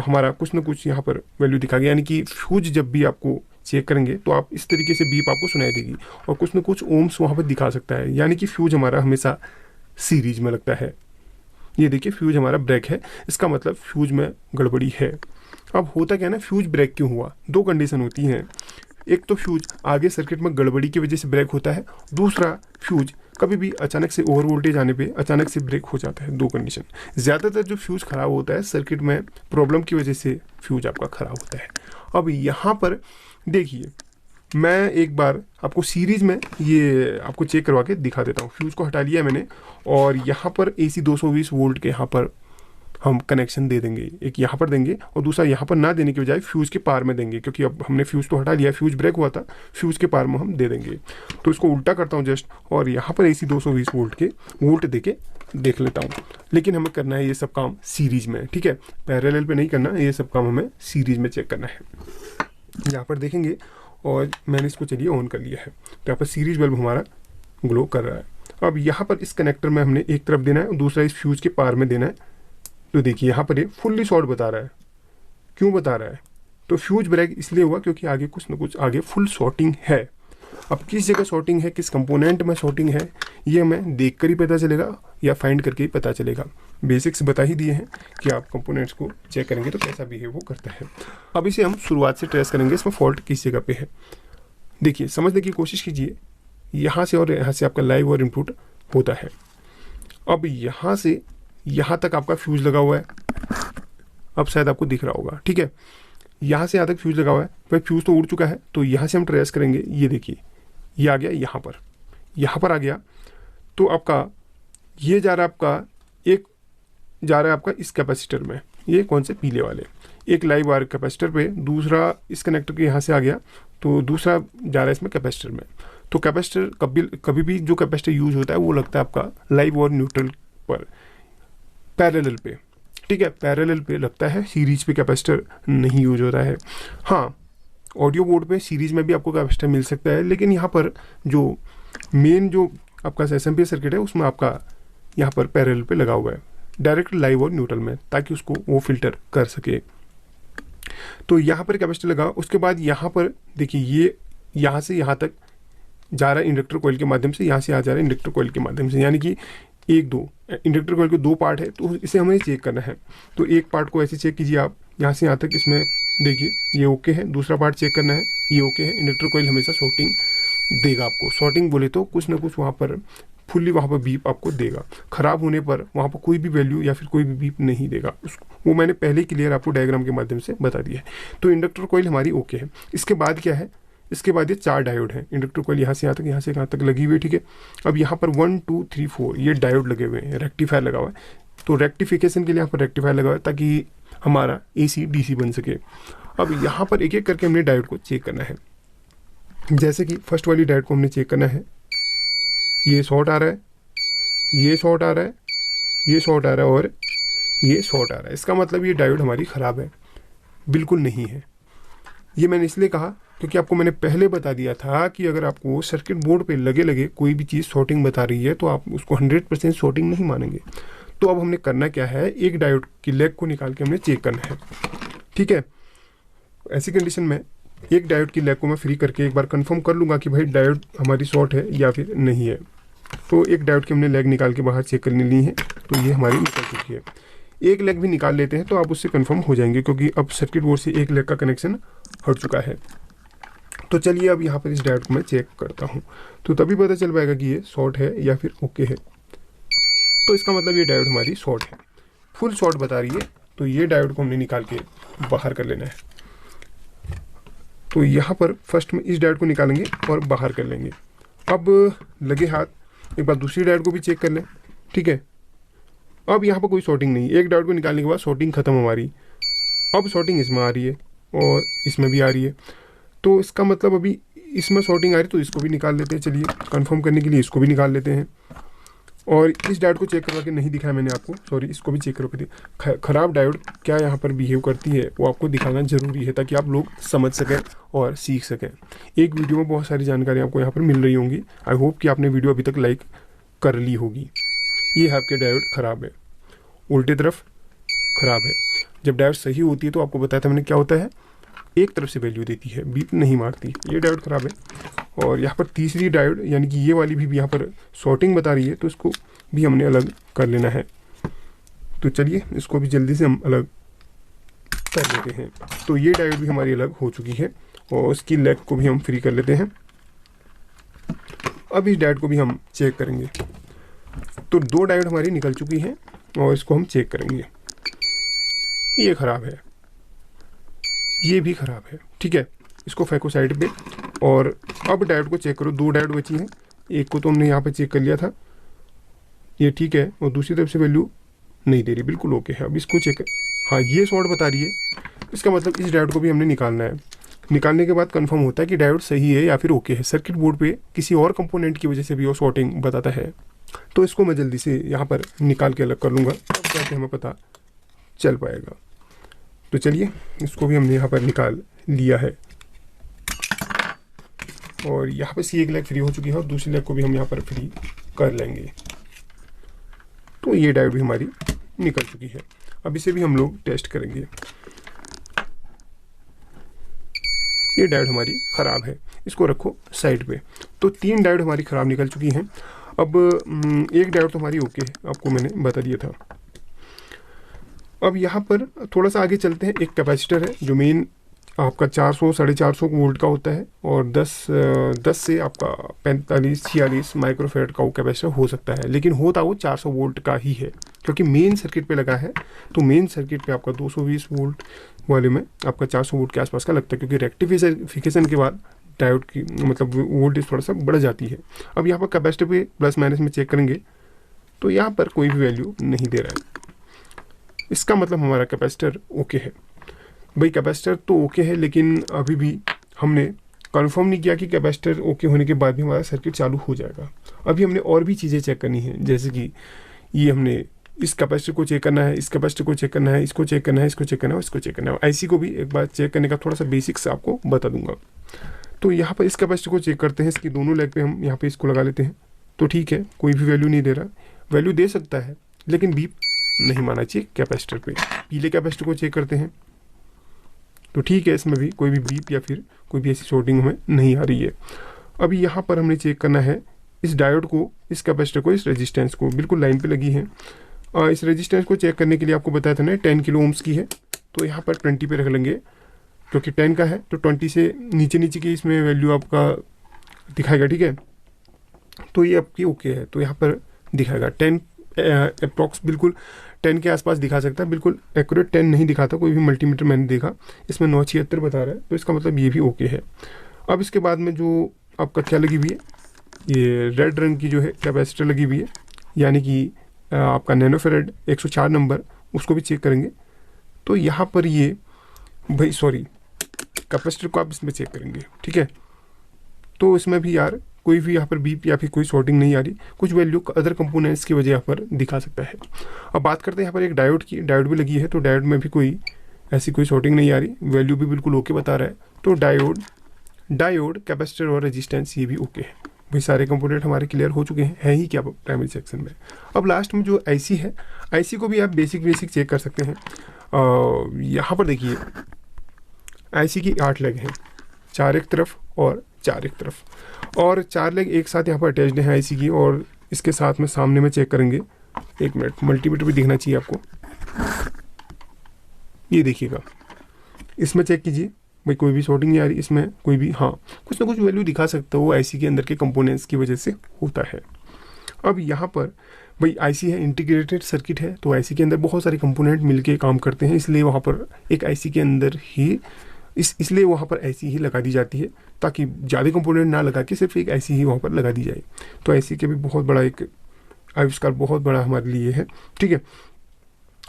हमारा कुछ ना कुछ यहाँ पर वैल्यू दिखा गया, यानी कि फ्यूज जब भी आपको चेक करेंगे तो आप इस तरीके से बीप आपको सुनाई देगी और कुछ ना कुछ ओम्स वहाँ पर दिखा सकता है, यानी कि फ्यूज हमारा हमेशा सीरीज में लगता है। ये देखिए फ्यूज हमारा ब्रेक है, इसका मतलब फ्यूज में गड़बड़ी है। अब होता क्या है ना, फ्यूज ब्रेक क्यों हुआ, दो कंडीशन होती हैं। एक तो फ्यूज आगे सर्किट में गड़बड़ी की वजह से ब्रेक होता है, दूसरा फ्यूज कभी भी अचानक से ओवर वोल्टेज आने पे अचानक से ब्रेक हो जाता है। दो कंडीशन। ज़्यादातर जो फ्यूज ख़राब होता है सर्किट में प्रॉब्लम की वजह से फ्यूज आपका ख़राब होता है। अब यहाँ पर देखिए, मैं एक बार आपको सीरीज में ये आपको चेक करवा के दिखा देता हूँ। फ्यूज को हटा लिया मैंने और यहाँ पर AC 220 वोल्ट के यहाँ पर हम कनेक्शन दे देंगे। एक यहाँ पर देंगे और दूसरा यहाँ पर ना देने के बजाय फ्यूज़ के पार में देंगे, क्योंकि अब हमने फ्यूज़ तो हटा लिया, फ्यूज़ ब्रेक हुआ था, फ्यूज़ के पार में हम दे देंगे। तो इसको उल्टा करता हूँ जस्ट, और यहाँ पर AC 220 वोल्ट के वोल्ट दे के देख लेता हूँ। लेकिन हमें करना है ये सब काम सीरीज़ में, ठीक है, पैरेलल पे नहीं करना, ये सब काम हमें सीरीज़ में चेक करना है। यहाँ पर देखेंगे और मैंने इसको चलिए ऑन कर लिया है, तो यहाँ पर सीरीज बल्ब हमारा ग्लो कर रहा है। अब यहाँ पर इस कनेक्टर में हमने एक तरफ देना है और दूसरा इस फ्यूज़ के पार में देना है। तो देखिए यहाँ पर ये फुल्ली शॉर्ट बता रहा है। क्यों बता रहा है, तो फ्यूज ब्रेक इसलिए हुआ क्योंकि आगे कुछ ना कुछ आगे फुल शॉर्टिंग है। अब किस जगह शॉर्टिंग है, किस कंपोनेंट में शॉर्टिंग है, ये हमें देख कर ही पता चलेगा या फाइंड करके ही पता चलेगा। बेसिक्स बता ही दिए हैं कि आप कंपोनेंट्स को चेक करेंगे तो कैसा बिहेव वो करता है। अब इसे हम शुरुआत से ट्रेस करेंगे, इसमें फॉल्ट किस जगह पे है। देखिए समझने की कोशिश कीजिए, यहाँ से और यहाँ से आपका लाइव और इनपुट होता है। अब यहाँ से यहाँ तक आपका फ्यूज लगा हुआ है, अब शायद आपको दिख रहा होगा, ठीक है, यहाँ से यहाँ तक फ्यूज लगा हुआ है, भाई फ्यूज तो उड़ चुका है। तो यहाँ से हम ट्रेस करेंगे, ये देखिए ये आ गया यहाँ पर आ गया। तो आपका ये जा रहा है, आपका एक जा रहा है आपका इस कैपेसिटर में, ये कौन से पीले वाले, एक लाइव वायर कैपेसिटर पे, दूसरा इस कनेक्टर के यहाँ से आ गया, तो दूसरा जा रहा है इसमें कैपेसिटर में। तो कैपेसिटर कभी भी जो कैपेसिटर यूज होता है वो लगता है आपका लाइव और न्यूट्रल पर, पैरेलल पे, ठीक है, पैरेलल पे लगता है, सीरीज पे कैपेसिटर नहीं यूज होता है। हाँ, ऑडियो बोर्ड पे सीरीज में भी आपको कैपेसिटर मिल सकता है, लेकिन यहाँ पर जो मेन जो आपका SMP सर्किट है उसमें आपका यहाँ पर पैरेलल पे लगा हुआ है, डायरेक्ट लाइव और न्यूट्रल में, ताकि उसको वो फिल्टर कर सके। तो यहाँ पर कैपेसिटर लगा, उसके बाद यहाँ पर देखिए ये यहाँ से यहाँ तक जा रहा है इंडक्टर कॉइल के माध्यम से, यहाँ से आ जा रहा है इंडक्टर कॉइल के माध्यम से, यानी कि एक दो इंडक्टर कॉइल के दो पार्ट है, तो इसे हमें चेक करना है। तो एक पार्ट को ऐसे चेक कीजिए आप, यहाँ से यहाँ तक, इसमें देखिए ये ओके है, दूसरा पार्ट चेक करना है, ये ओके है। इंडक्टर कॉइल हमेशा शॉर्टिंग देगा आपको, शॉर्टिंग बोले तो कुछ ना कुछ वहाँ पर फुल्ली वहाँ पर बीप आपको देगा। ख़राब होने पर वहाँ पर कोई भी वैल्यू या फिर कोई भी बीप नहीं देगा उसको, वो मैंने पहले क्लियर आपको डायग्राम के माध्यम से बता दिया है। तो इंडक्टर कॉइल हमारी ओके है। इसके बाद क्या है, इसके बाद ये 4 डायोड हैं, इंडक्टर कॉइल यहाँ से यहाँ तक, यहाँ से यहाँ तक लगी हुई है, ठीक है। अब यहाँ पर 1 2 3 4 ये डायोड लगे हुए हैं, रेक्टिफायर लगा हुआ है। तो रेक्टिफिकेशन के लिए यहाँ पर रेक्टिफायर लगा हुआ है ताकि हमारा AC DC बन सके। अब यहाँ पर एक एक करके हमने डायोड को चेक करना है। जैसे कि फर्स्ट वाली डायोड को हमने चेक करना है, ये शॉर्ट आ रहा है, ये शॉर्ट आ रहा है, ये शॉर्ट आ रहा है और ये शॉर्ट आ रहा है। इसका मतलब ये डायोड हमारी ख़राब है, बिल्कुल नहीं है। ये मैंने इसलिए कहा क्योंकि आपको मैंने पहले बता दिया था कि अगर आपको सर्किट बोर्ड पे लगे लगे कोई भी चीज़ शॉर्टिंग बता रही है तो आप उसको 100% शॉर्टिंग नहीं मानेंगे। तो अब हमने करना क्या है, एक डायोड की लेग को निकाल के हमने चेक करना है। ठीक है, ऐसी कंडीशन में एक डायोड की लेग को मैं फ्री करके एक बार कंफर्म कर लूँगा कि भाई डायोड हमारी शॉर्ट है या फिर नहीं है। तो एक डायोड की हमने लेग निकाल के बाहर चेक करने ली है, तो ये हमारी निकल चुकी है। एक लेग भी निकाल लेते हैं तो आप उससे कंफर्म हो जाएंगे, क्योंकि अब सर्किट बोर्ड से एक लेग का कनेक्शन हट चुका है। तो चलिए अब यहाँ पर इस डायोड को मैं चेक करता हूँ, तो तभी पता चल पाएगा कि ये शॉर्ट है या फिर ओके है। तो इसका मतलब ये डायोड हमारी शॉर्ट है, फुल शॉर्ट बता रही है। तो ये डायोड को हमने निकाल के बाहर कर लेना है। तो यहाँ पर फर्स्ट में इस डायोड को निकालेंगे और बाहर कर लेंगे। अब लगे हाथ एक बार दूसरी डायोड को भी चेक कर लें। ठीक है, अब यहाँ पर कोई शॉर्टिंग नहीं, एक डायोड को निकालने के बाद शॉर्टिंग खत्म हमारी। अब शॉर्टिंग इसमें आ रही है और इसमें भी आ रही है, तो इसका मतलब अभी इसमें शॉर्टिंग आ रही है, तो इसको भी निकाल लेते हैं। चलिए कंफर्म करने के लिए इसको भी निकाल लेते हैं। और इस डायोड को चेक करवा के नहीं दिखाया मैंने आपको, सॉरी, इसको भी चेक करवा के ख़राब डायोड क्या यहाँ पर बिहेव करती है वो आपको दिखाना ज़रूरी है, ताकि आप लोग समझ सकें और सीख सकें। एक वीडियो में बहुत सारी जानकारी आपको यहाँ पर मिल रही होंगी। आई होप कि आपने वीडियो अभी तक लाइक कर ली होगी। ये आपके डायोड ख़राब है, उल्टी तरफ ख़राब है। जब डायोड सही होती है तो आपको बताया था मैंने क्या होता है, एक तरफ से वैल्यू देती है, बीप नहीं मारती। ये डायोड ख़राब है। और यहाँ पर तीसरी डायोड यानी कि ये वाली भी यहाँ पर शॉर्टिंग बता रही है, तो इसको भी हमने अलग कर लेना है। तो चलिए इसको भी जल्दी से हम अलग कर लेते हैं। तो ये डायोड भी हमारी अलग हो चुकी है और उसकी लेग को भी हम फ्री कर लेते हैं। अब इस डायोड को भी हम चेक करेंगे। तो दो डायोड हमारी निकल चुकी हैं और इसको हम चेक करेंगे। ये ख़राब है, ये भी ख़राब है। ठीक है, इसको फेंको साइड पे। और अब डायोड को चेक करो, दो डायोड बची हैं। एक को तो हमने यहाँ पे चेक कर लिया था, ये ठीक है, और दूसरी तरफ से वैल्यू नहीं दे रही, बिल्कुल ओके है। अब इसको चेक कर, हाँ ये शॉर्ट बता रही है। इसका मतलब इस डायोड को भी हमने निकालना है। निकालने के बाद कंफर्म होता है कि डायोड सही है या फिर ओके है। सर्किट बोर्ड पे किसी और कंपोनेंट की वजह से भी वो शॉर्टिंग बताता है। तो इसको मैं जल्दी से यहाँ पर निकाल के अलग कर लूँगा, तब जाके हमें पता चल पाएगा। तो चलिए इसको भी हमने यहाँ पर निकाल लिया है और यहाँ पर से एक लेग फ्री हो चुकी है और दूसरी लेग को भी हम यहाँ पर फ्री कर लेंगे। तो ये डायोड भी हमारी निकल चुकी है। अब इसे भी हम लोग टेस्ट करेंगे। ये डायोड हमारी ख़राब है, इसको रखो साइड पे। तो तीन डायोड हमारी ख़राब निकल चुकी हैं। अब एक डायोड तो हमारी ओके है, आपको मैंने बता दिया था। अब यहाँ पर थोड़ा सा आगे चलते हैं। एक कैपेसिटर है जो मेन आपका 400 450 वोल्ट का होता है और 10 से आपका 45-46 माइक्रोफेरेड का वो कैपेसिटर हो सकता है, लेकिन होता वो 400 वोल्ट का ही है, क्योंकि मेन सर्किट पे लगा है। तो मेन सर्किट पे आपका 220 वोल्ट वाले में आपका 400 वोल्ट के आसपास का लगता है, क्योंकि रेक्टिफिकेशन के बाद डायोड की मतलब वोल्टेज थोड़ा सा बढ़ जाती है। अब यहाँ पर कैपेसिटर पे प्लस माइनस में चेक करेंगे तो यहाँ पर कोई भी वैल्यू नहीं दे रहा है। इसका मतलब हमारा कैपेसिटर ओके है। भाई कैपेसिटर तो ओके है, लेकिन अभी भी हमने कंफर्म नहीं किया कि कैपेसिटर ओके होने के बाद भी हमारा सर्किट चालू हो जाएगा। अभी हमने और भी चीज़ें चेक करनी है, जैसे कि ये हमने इस कैपेसिटर को चेक करना है, इस कैपेसिटर को चेक करना है, इसको चेक करना है, इसको चेक करना है, इसको चेक करना है। आईसी को भी एक बार चेक करने का थोड़ा सा बेसिक्स आपको बता दूंगा। तो यहाँ पर इस कैपेसिटर को चेक करते हैं, इसकी दोनों लेग पे हम यहाँ पे इसको लगा लेते हैं। तो ठीक है, कोई भी वैल्यू नहीं दे रहा, वैल्यू दे सकता है लेकिन बीप नहीं माना चाहिए कैपेसिटर पे। पीले कैपेसिटर को चेक करते हैं, तो ठीक है, इसमें भी कोई भी बीप या फिर कोई भी ऐसी शॉर्टिंग हमें नहीं आ रही है। अभी यहाँ पर हमने चेक करना है इस डायोड को, इस कैपेसिटर को, इस रेजिस्टेंस को, बिल्कुल लाइन पे लगी है। इस रेजिस्टेंस को चेक करने के लिए आपको बताया था ना 10 किलो ओम्स की है, तो यहाँ पर 20 पे रख लेंगे, क्योंकि 10 का है तो 20 से नीचे नीचे की इसमें वैल्यू आपका दिखाएगा। ठीक है, तो ये आपकी ओके है, तो यहाँ पर दिखाएगा 10 अप्रॉक्स, बिल्कुल 10 के आसपास दिखा सकता है। बिल्कुल एक्यूरेट 10 नहीं दिखाता, कोई भी मल्टीमीटर मैंने देखा इसमें 976 बता रहा है, तो इसका मतलब ये भी ओके है। अब इसके बाद में जो आपका क्या लगी हुई है, ये रेड रंग की जो है कैपेसिटर लगी हुई है, यानी कि आपका नैनोफेरेड 104 नंबर, उसको भी चेक करेंगे। तो यहाँ पर ये भाई सॉरी कैपेसिटर को आप इसमें चेक करेंगे। ठीक है, तो इसमें भी यार कोई भी यहाँ पर बीप या फिर कोई शॉर्टिंग नहीं आ रही, कुछ वैल्यू अदर कंपोनेंट्स की वजह यहाँ पर दिखा सकता है। अब बात करते हैं यहाँ पर एक डायोड की, डायोड भी लगी है, तो डायोड में भी कोई ऐसी कोई शॉर्टिंग नहीं आ रही, वैल्यू भी बिल्कुल ओके बता रहा है। तो डायोड, कैपेसिटर और रेजिस्टेंस ये भी ओके है। भाई सारे कंपोनेंट हमारे क्लियर हो चुके हैं ही क्या प्राइमरी सेक्शन में। अब लास्ट में जो आईसी है, आईसी को भी आप बेसिक चेक कर सकते हैं। यहाँ पर देखिए आईसी की 8 लेग हैं, 4 एक तरफ और 4 एक तरफ, और 4 लेग एक साथ यहाँ पर अटैच्ड हैं आईसी की। और इसके साथ में सामने में चेक करेंगे, 1 मिनट, मल्टीमीटर भी दिखना चाहिए आपको, ये देखिएगा, इसमें चेक कीजिए भाई कोई भी शॉर्टिंग नहीं आ रही इसमें, कोई भी, हाँ कुछ ना कुछ वैल्यू दिखा सकता है, वो आईसी के अंदर के कंपोनेंट्स की वजह से होता है। अब यहाँ पर भाई आईसी है, इंटीग्रेटेड सर्किट है, तो आईसी के अंदर बहुत सारे कंपोनेंट मिलके काम करते हैं, इसलिए वहाँ पर एक आईसी के अंदर ही इसलिए वहाँ पर आईसी ही लगा दी जाती है, ताकि ज़्यादा कंपोनेंट ना लगा के सिर्फ एक आईसी ही वहाँ पर लगा दी जाए। तो आईसी के भी बहुत बड़ा एक आविष्कार, बहुत बड़ा हमारे लिए है, ठीक है।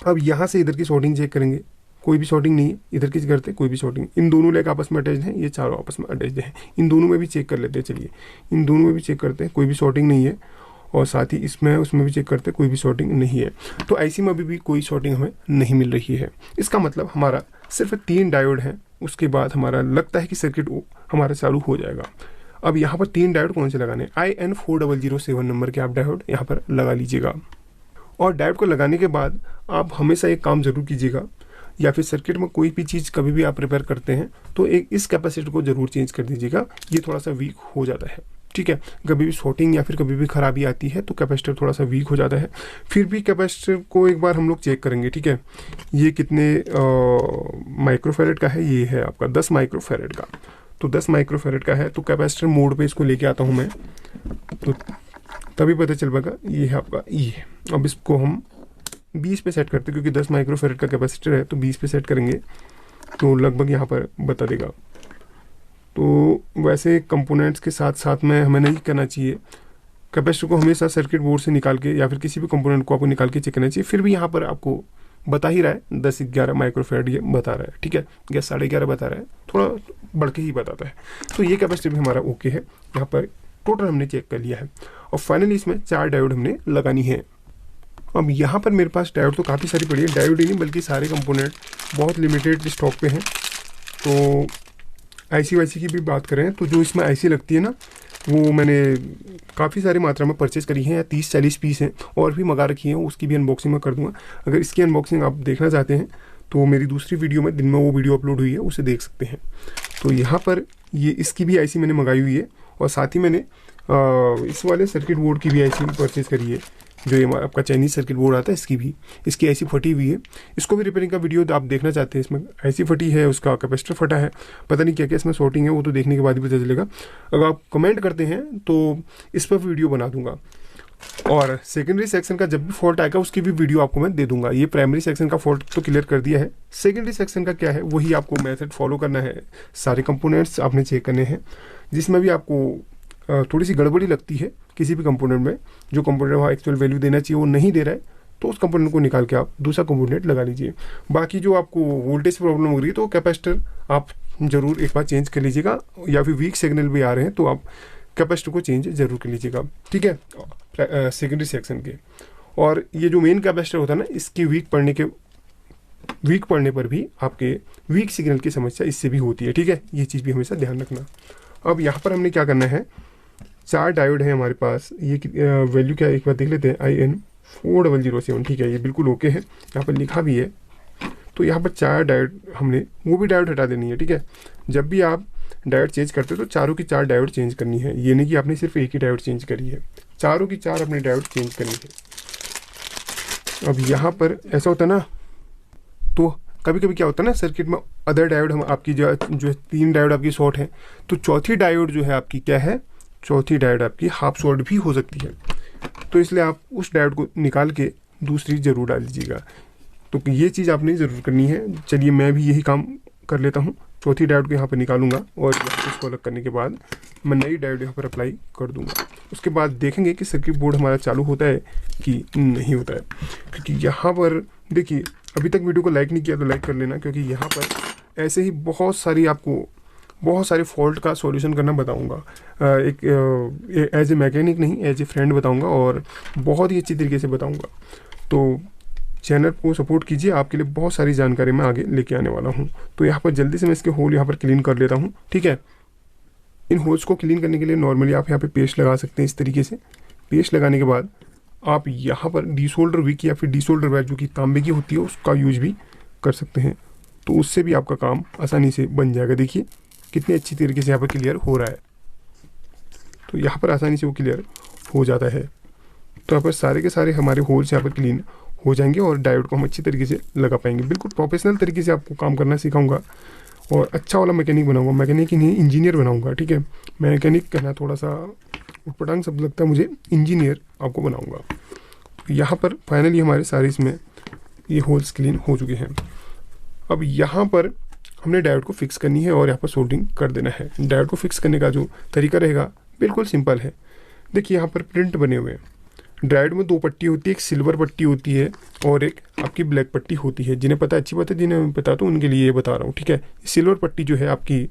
अब यहाँ से इधर की शॉर्टिंग चेक करेंगे, कोई भी शॉर्टिंग नहीं है, इधर की करते कोई भी शॉर्टिंग, इन दोनों लेग आपस में अटैच्ड हैं, ये चारों आपस में अटैच्ड हैं, इन दोनों में भी चेक कर लेते हैं। चलिए इन दोनों में भी चेक करते हैं, कोई भी शॉर्टिंग नहीं है, और साथ ही इसमें उसमें भी चेक करते हैं, कोई भी शॉर्टिंग नहीं है। तो आईसी में अभी भी कोई शॉर्टिंग हमें नहीं मिल रही है। इसका मतलब हमारा सिर्फ 3 डायोड हैं, उसके बाद हमारा लगता है कि सर्किट हमारा चालू हो जाएगा। अब यहाँ पर 3 डायोड कौन से लगाने हैं, IN4007 नंबर के आप डायोड यहाँ पर लगा लीजिएगा। और डायोड को लगाने के बाद आप हमेशा एक काम जरूर कीजिएगा, या फिर सर्किट में कोई भी चीज़ कभी भी आप रिपेयर करते हैं तो एक इस कैपेसिटर को ज़रूर चेंज कर दीजिएगा, ये थोड़ा सा वीक हो जाता है, ठीक है। कभी भी शॉर्टिंग या फिर कभी भी खराबी आती है तो कैपेसिटर थोड़ा सा वीक हो जाता है। फिर भी कैपेसिटर को एक बार हम लोग चेक करेंगे, ठीक है। ये कितने माइक्रोफेरेड का है, ये है आपका 10 माइक्रोफेरेड का, तो 10 माइक्रोफेरेड का है, तो कैपेसिटर मोड पे इसको लेके आता हूँ मैं, तो तभी पता चल पाएगा। ये है आपका ये, अब इसको हम 20 पे सेट करते हैं, क्योंकि 10 माइक्रोफेरेड का कैपेसिटर है, तो 20 पे सेट करेंगे तो लगभग यहाँ पर बता देगा। तो वैसे कंपोनेंट्स के साथ साथ में हमें नहीं करना चाहिए, कैपेसिटर को हमेशा सर्किट बोर्ड से निकाल के या फिर किसी भी कंपोनेंट को आपको निकाल के चेक करना चाहिए। फिर भी यहाँ पर आपको बता ही रहा है 10-11 माइक्रोफेरेड ये बता रहा है, ठीक है, या 11.5 बता रहा है, थोड़ा बढ़ के ही बताता है। तो ये कैपेसिटर भी हमारा ओके है, यहाँ पर टोटल हमने चेक कर लिया है। और फाइनली इसमें 4 डायोड हमने लगानी है। अब यहाँ पर मेरे पास डायोड तो काफ़ी सारी पड़ी है, डायोड ही नहीं बल्कि सारे कंपोनेंट बहुत लिमिटेड स्टॉक पे हैं। तो आईसी वाईसी की भी बात करें तो जो इसमें आईसी लगती है ना, वो मैंने काफ़ी सारी मात्रा में परचेज़ करी है, या 30-40 पीस हैं, और भी मंगा रखी हैं, उसकी भी अनबॉक्सिंग मैं कर दूंगा। अगर इसकी अनबॉक्सिंग आप देखना चाहते हैं तो मेरी दूसरी वीडियो में दिन में वो वीडियो अपलोड हुई है, उसे देख सकते हैं। तो यहाँ पर ये इसकी भी आईसी मैंने मंगाई हुई है, और साथ ही मैंने इस वाले सर्किट बोर्ड की भी आईसी परचेज़ करी है, जो ये आपका चाइनीज़ सर्किट बोर्ड आता है, इसकी आईसी फटी हुई है। इसको भी रिपेयरिंग का वीडियो आप देखना चाहते हैं, इसमें आईसी फटी है, उसका कैपेसिटर फटा है, पता नहीं क्या क्या इसमें शॉर्टिंग है, वो तो देखने के बाद ही पता चलेगा। अगर आप कमेंट करते हैं तो इस पर वीडियो बना दूंगा, और सेकेंडरी सेक्शन का जब भी फॉल्ट आएगा उसकी भी वीडियो आपको मैं दे दूंगा। ये प्राइमरी सेक्शन का फॉल्ट तो क्लियर कर दिया है, सेकेंडरी सेक्शन का क्या है वही आपको मेथड फॉलो करना है। सारे कंपोनेंट्स आपने चेक करने हैं, जिसमें भी आपको थोड़ी सी गड़बड़ी लगती है किसी भी कंपोनेंट में, जो कंपोनेंट वहाँ एक्चुअल वैल्यू देना चाहिए वो नहीं दे रहा है, तो उस कंपोनेंट को निकाल के आप दूसरा कंपोनेंट लगा लीजिए। बाकी जो आपको वोल्टेज प्रॉब्लम हो रही है तो कैपेसिटर आप ज़रूर एक बार चेंज कर लीजिएगा, या फिर वीक सिग्नल भी आ रहे हैं तो आप कैपेसिटर को चेंज ज़रूर कर लीजिएगा, ठीक है, सेकेंडरी सेक्शन के। और ये जो मेन कैपेसिटर होता है ना, इसकी वीक पड़ने पर भी आपके वीक सिग्नल की समस्या इससे भी होती है, ठीक है, ये चीज़ भी हमेशा ध्यान रखना। अब यहाँ पर हमने क्या करना है, 4 डायोड है हमारे पास, ये वैल्यू क्या है एक बार देख लेते हैं, IN4007, ठीक है, ये बिल्कुल ओके है, यहाँ पर लिखा भी है। तो यहाँ पर 4 डायोड हमने वो भी डायोड हटा देनी है, ठीक है। जब भी आप डायोड चेंज करते हो तो चारों की 4 डायोड चेंज करनी है, ये नहीं कि आपने सिर्फ एक ही डायोड चेंज करी है, चारों की 4 अपने डायोड चेंज करनी है। अब यहाँ पर ऐसा होता है ना, तो कभी कभी क्या होता है ना, सर्किट में अदर डायोड हम आपकी जो 3 डायोड आपकी शॉर्ट है, तो चौथी डायोड जो है आपकी क्या है, चौथी डायोड आपकी हाफ शॉर्ट भी हो सकती है, तो इसलिए आप उस डायोड को निकाल के दूसरी ज़रूर डाल लीजिएगा। तो ये चीज़ आपने ज़रूर करनी है। चलिए मैं भी यही काम कर लेता हूँ, चौथी डायोड को यहाँ पर निकालूंगा, और इसको अलग करने के बाद मैं नई डायोड यहाँ पर अप्लाई कर दूंगा। उसके बाद देखेंगे कि सर्किट बोर्ड हमारा चालू होता है कि नहीं होता है। क्योंकि यहाँ पर देखिए, अभी तक वीडियो को लाइक नहीं किया तो लाइक कर लेना, क्योंकि यहाँ पर ऐसे ही बहुत सारे फॉल्ट का सॉल्यूशन करना बताऊंगा, एक एज ए मैकेनिक नहीं, एज ए फ्रेंड बताऊंगा, और बहुत ही अच्छी तरीके से बताऊंगा। तो चैनल को सपोर्ट कीजिए, आपके लिए बहुत सारी जानकारी मैं आगे लेके आने वाला हूँ। तो यहाँ पर जल्दी से मैं इसके होल यहाँ पर क्लीन कर लेता हूँ, ठीक है। इन होल्स को क्लीन करने के लिए नॉर्मली आप यहाँ पे पेस्ट लगा सकते हैं इस तरीके से। पेस्ट लगाने के बाद आप यहाँ पर डीसोल्डर विक या फिर डीसोल्डर वैट जो कि तांबे की होती है उसका यूज भी कर सकते हैं, तो उससे भी आपका काम आसानी से बन जाएगा। देखिए कितनी अच्छी तरीके से यहाँ पर क्लियर हो रहा है, तो यहाँ पर आसानी से वो क्लियर हो जाता है। तो यहाँ पर सारे के सारे हमारे होल्स यहाँ पर क्लीन हो जाएंगे और डायोड को हम अच्छी तरीके से लगा पाएंगे। बिल्कुल प्रोफेशनल तरीके से आपको काम करना सिखाऊंगा और अच्छा वाला मैकेनिक बनाऊंगा, मैकेनिक ही नहीं इंजीनियर बनाऊंगा, ठीक है। मैकेनिक कहना थोड़ा सा उटपटांग शब्द लगता है मुझे, इंजीनियर आपको बनाऊंगा। यहाँ पर फाइनली हमारे सारे इसमें ये होल्स क्लीन हो चुके हैं। अब यहाँ पर हमने डायोड को फिक्स करनी है और यहाँ पर सोल्डरिंग कर देना है। डायोड को फिक्स करने का जो तरीका रहेगा बिल्कुल सिंपल है। देखिए यहाँ पर प्रिंट बने हुए हैं। डायोड में 2 पट्टी होती है, एक सिल्वर पट्टी होती है और एक आपकी ब्लैक पट्टी होती है। जिन्हें पता अच्छी बात है, जिन्हें पता तो उनके लिए ये बता रहा हूँ, ठीक है। सिल्वर पट्टी जो है आपकी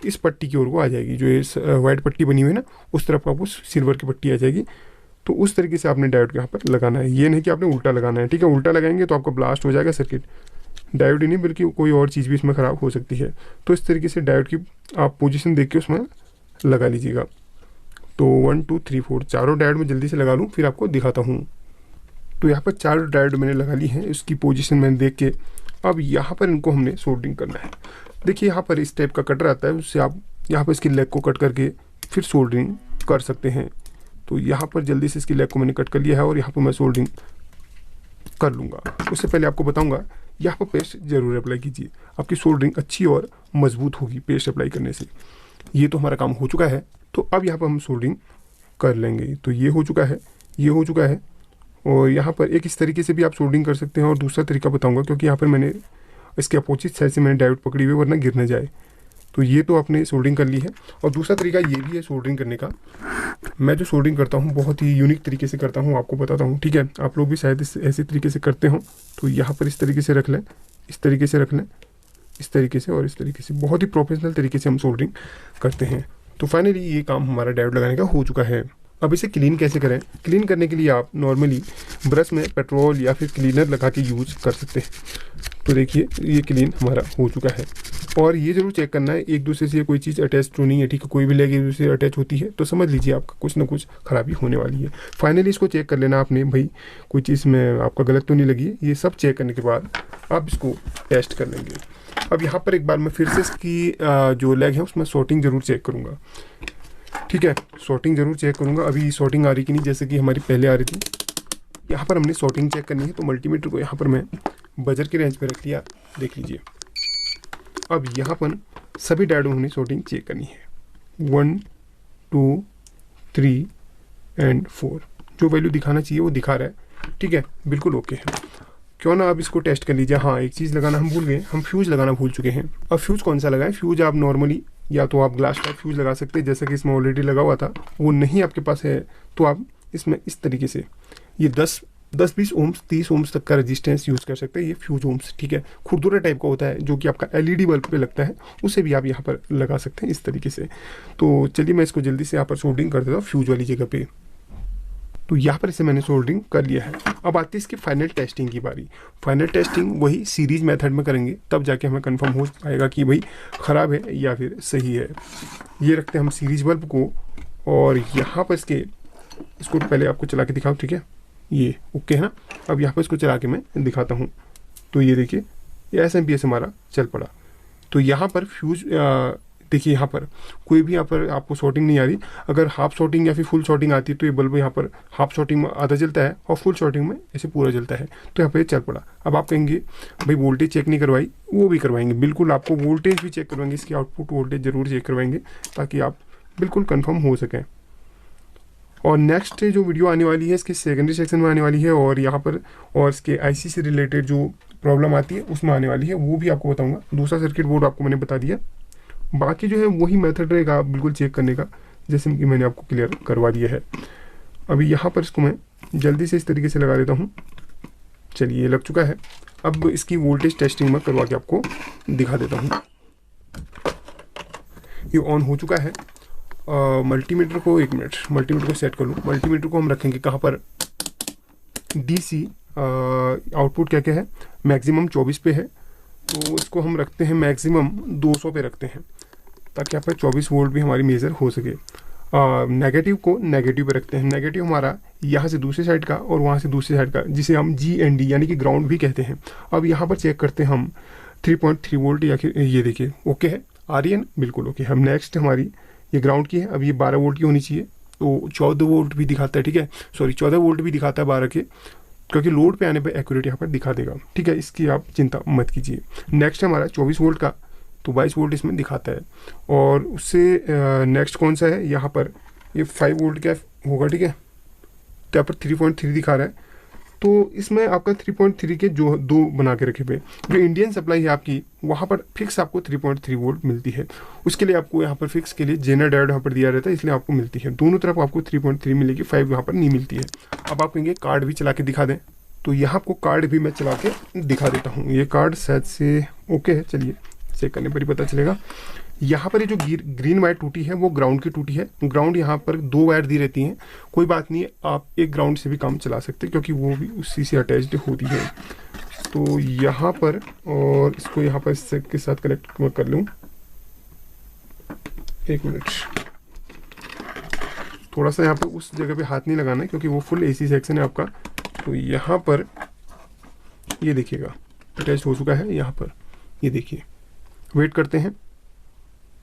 इस पट्टी की ओर को आ जाएगी, जो ये वाइट पट्टी बनी हुई है ना उस तरफ आपको सिल्वर की पट्टी आ जाएगी। तो उस तरीके से आपने डायोड के यहाँ पर लगाना है, ये नहीं कि आपने उल्टा लगाना है, ठीक है। उल्टा लगाएंगे तो आपका ब्लास्ट हो जाएगा सर्किट, डायोड ही नहीं बल्कि कोई और चीज़ भी इसमें ख़राब हो सकती है। तो इस तरीके से डायोड की आप पोजीशन देख के उसमें लगा लीजिएगा। तो 1 2 3 4 चारों डायोड में जल्दी से लगा लूँ फिर आपको दिखाता हूँ। तो यहाँ पर 4 डायोड मैंने लगा ली हैं, इसकी पोजीशन मैंने देख के अब यहाँ पर इनको हमने सोल्डरिंग करना है। देखिए यहाँ पर इस टाइप का कटर आता है, उससे आप यहाँ पर इसकी लेग को कट करके फिर सोल्डरिंग कर सकते हैं। तो यहाँ पर जल्दी से इसकी लेग को मैंने कट कर लिया है और यहाँ पर मैं सोल्डरिंग कर लूँगा। उससे पहले आपको बताऊँगा यहाँ पर पेस्ट ज़रूर अप्लाई कीजिए, आपकी सोल्डरिंग अच्छी और मजबूत होगी पेस्ट अप्लाई करने से। ये तो हमारा काम हो चुका है, तो अब यहाँ पर हम सोल्डरिंग कर लेंगे। तो ये हो चुका है, ये हो चुका है। और यहाँ पर एक इस तरीके से भी आप सोल्डरिंग कर सकते हैं और दूसरा तरीका बताऊँगा, क्योंकि यहाँ पर मैंने इसके अपोजिट साइड से मैंने डायोड पकड़ी हुई वरना गिर न जाए। तो ये तो आपने सोल्डरिंग कर ली है। और दूसरा तरीका ये भी है सोल्डरिंग करने का। मैं जो सोल्डरिंग करता हूँ बहुत ही यूनिक तरीके से करता हूँ, आपको बताता हूँ, ठीक है। आप लोग भी शायद ऐसे तरीके से करते हो। तो यहाँ पर इस तरीके से रख लें, इस तरीके से रख लें, इस तरीके से और इस तरीके से, बहुत ही प्रोफेशनल तरीके से हम सोल्डरिंग करते हैं। तो फाइनली ये काम हमारा डायोड लगाने का हो चुका है। अब इसे क्लीन कैसे करें? क्लीन करने के लिए आप नॉर्मली ब्रश में पेट्रोल या फिर क्लीनर लगा के यूज़ कर सकते हैं। तो देखिए ये क्लीन हमारा हो चुका है। और ये जरूर चेक करना है एक दूसरे से कोई चीज़ अटैच तो नहीं है, ठीक है। कोई भी लेग एक दूसरे से अटैच होती है तो समझ लीजिए आपका कुछ ना कुछ खराबी होने वाली है। फाइनली इसको चेक कर लेना आपने, भाई कोई चीज़ में आपका गलत तो नहीं लगी है। ये सब चेक करने के बाद आप इसको टेस्ट कर लेंगे। अब यहाँ पर एक बार मैं फिर से इसकी जो लेग है उसमें शॉर्टिंग ज़रूर चेक करूँगा, ठीक है। शॉर्टिंग ज़रूर चेक करूँगा अभी शॉर्टिंग आ रही कि नहीं, जैसे कि हमारी पहले आ रही थी। यहाँ पर हमने शॉर्टिंग चेक करनी है, तो मल्टीमीटर को यहाँ पर मैं बजर के रेंज पे रख लिया, देख लीजिए। अब यहाँ पर सभी डायोडों में हमने शॉर्टिंग चेक करनी है। 1 2 3 एंड 4 जो वैल्यू दिखाना चाहिए वो दिखा रहा है, ठीक है, बिल्कुल ओके है। क्यों ना आप इसको टेस्ट कर लीजिए। हाँ, एक चीज़ लगाना हम भूल गए, हम फ्यूज़ लगाना भूल चुके हैं। अब फ्यूज़ कौन सा लगाएं? फ्यूज़ आप नॉर्मली या तो आप ग्लास टाइप फ्यूज़ लगा सकते हैं, जैसा कि इसमें ऑलरेडी लगा हुआ था। वो नहीं आपके पास है तो आप इसमें इस तरीके से ये 10-20 ओम्स 30 ओम्स तक का रेजिस्टेंस यूज़ कर सकते हैं। ये फ्यूज ओम्स, ठीक है, खुरदुरा टाइप का होता है जो कि आपका एलईडी बल्ब पे लगता है, उसे भी आप यहाँ पर लगा सकते हैं इस तरीके से। तो चलिए मैं इसको जल्दी से यहाँ पर सोल्डरिंग कर देता हूँ फ्यूज वाली जगह पे। तो यहाँ पर इसे मैंने सोल्डरिंग कर लिया है। अब आती है इसकी फाइनल टेस्टिंग की बारी। फाइनल टेस्टिंग वही सीरीज मेथड में करेंगे, तब जाके हमें कंफर्म हो पाएगा कि भाई ख़राब है या फिर सही है। ये रखते हैं हम सीरीज बल्ब को और यहाँ पर इसको पहले आपको चला के दिखाऊँ, ठीक है। ये ओके है ना। अब यहाँ पर इसको चला के मैं दिखाता हूँ। तो ये देखिए ये एसएमपीएस हमारा चल पड़ा। तो यहाँ पर फ्यूज देखिए, यहाँ पर कोई भी यहाँ पर आपको शॉर्टिंग नहीं आ रही। अगर हाफ शॉर्टिंग या फिर फुल शॉर्टिंग आती है तो ये बल्ब यहाँ पर हाफ शॉर्टिंग में आधा जलता है और फुल शॉर्टिंग में ऐसे पूरा जलता है। तो यहाँ पर ये चल पड़ा। अब आप कहेंगे भाई वोल्टेज चेक नहीं करवाई, वो भी करवाएंगे, बिल्कुल आपको वोल्टेज भी चेक करवाएंगे, इसकी आउटपुट वोल्टेज ज़रूर चेक करवाएंगे ताकि आप बिल्कुल कन्फर्म हो सकें। और नेक्स्ट जो वीडियो आने वाली है इसके सेकेंडरी सेक्शन में आने वाली है और यहाँ पर और इसके आईसी से रिलेटेड जो प्रॉब्लम आती है उसमें आने वाली है, वो भी आपको बताऊंगा। दूसरा सर्किट बोर्ड आपको मैंने बता दिया, बाकी जो है वही मेथड रहेगा बिल्कुल चेक करने का जैसे कि मैंने आपको क्लियर करवा दिया है। अभी यहाँ पर इसको मैं जल्दी से इस तरीके से लगा देता हूँ। चलिए लग चुका है। अब इसकी वोल्टेज टेस्टिंग में करवा के आपको दिखा देता हूँ। ये ऑन हो चुका है। मल्टीमीटर को एक मिनट, मल्टीमीटर को सेट कर लूँ। मल्टीमीटर को हम रखेंगे कहाँ पर? डीसी आउटपुट क्या क्या है, मैक्सिमम 24 पे है, तो इसको हम रखते हैं मैक्सिमम 200 पे रखते हैं, ताकि यहाँ पर 24 वोल्ट भी हमारी मेज़र हो सके। नेगेटिव को नेगेटिव पे रखते हैं, नेगेटिव हमारा यहाँ से दूसरी साइड का और वहाँ से दूसरी साइड का, जिसे हम GND यानी कि ग्राउंड भी कहते हैं। अब यहाँ पर चेक करते हैं हम 3.3 वोल्ट, या फिर ये देखिए ओके है, आ रही है ना, बिल्कुल ओके। हम नेक्स्ट हमारी ये ग्राउंड की है, अब ये 12 वोल्ट की होनी चाहिए, तो 14 वोल्ट भी दिखाता है, ठीक है, सॉरी 14 वोल्ट भी दिखाता है 12 के, क्योंकि लोड पे आने पे एक्यूरेट यहाँ पर दिखा देगा, ठीक है, इसकी आप चिंता मत कीजिए। नेक्स्ट हमारा 24 वोल्ट का, तो 22 वोल्ट इसमें दिखाता है। और उससे नेक्स्ट कौन सा है, यहाँ पर ये 5 वोल्ट का होगा, ठीक है, तो यहाँ पर 3.3 दिखा रहा है, तो इसमें आपका 3.3 के जो 2 बना के रखे हुए, जो इंडियन सप्लाई है आपकी, वहाँ पर फिक्स आपको 3.3 वोल्ट मिलती है। उसके लिए आपको यहाँ पर फिक्स के लिए जेनर डायोड यहाँ पर दिया रहता है, इसलिए आपको मिलती है, दोनों तरफ आपको 3.3 मिलेगी, 5 यहाँ पर नहीं मिलती है। अब आप कहेंगे कार्ड भी चला के दिखा दें, तो यहाँ आपको कार्ड भी मैं चला के दिखा देता हूँ। ये कार्ड शायद से ओके है, चलिए चेक करने पर ही पता चलेगा। यहाँ पर ये जो ग्रीन वायर टूटी है वो ग्राउंड की टूटी है। ग्राउंड यहाँ पर 2 वायर दी रहती हैं, कोई बात नहीं है, आप एक ग्राउंड से भी काम चला सकते हैं, क्योंकि वो भी उसी से अटैच्ड होती है। तो यहाँ पर, और इसको यहाँ पर इससे के साथ कनेक्ट कर लूँ, 1 मिनट, थोड़ा सा यहाँ पर उस जगह पे हाथ नहीं लगाना है, क्योंकि वो फुल AC सेक्शन है आपका। तो यहाँ पर ये देखिएगा अटैच हो चुका है, यहाँ पर ये देखिए, वेट करते हैं,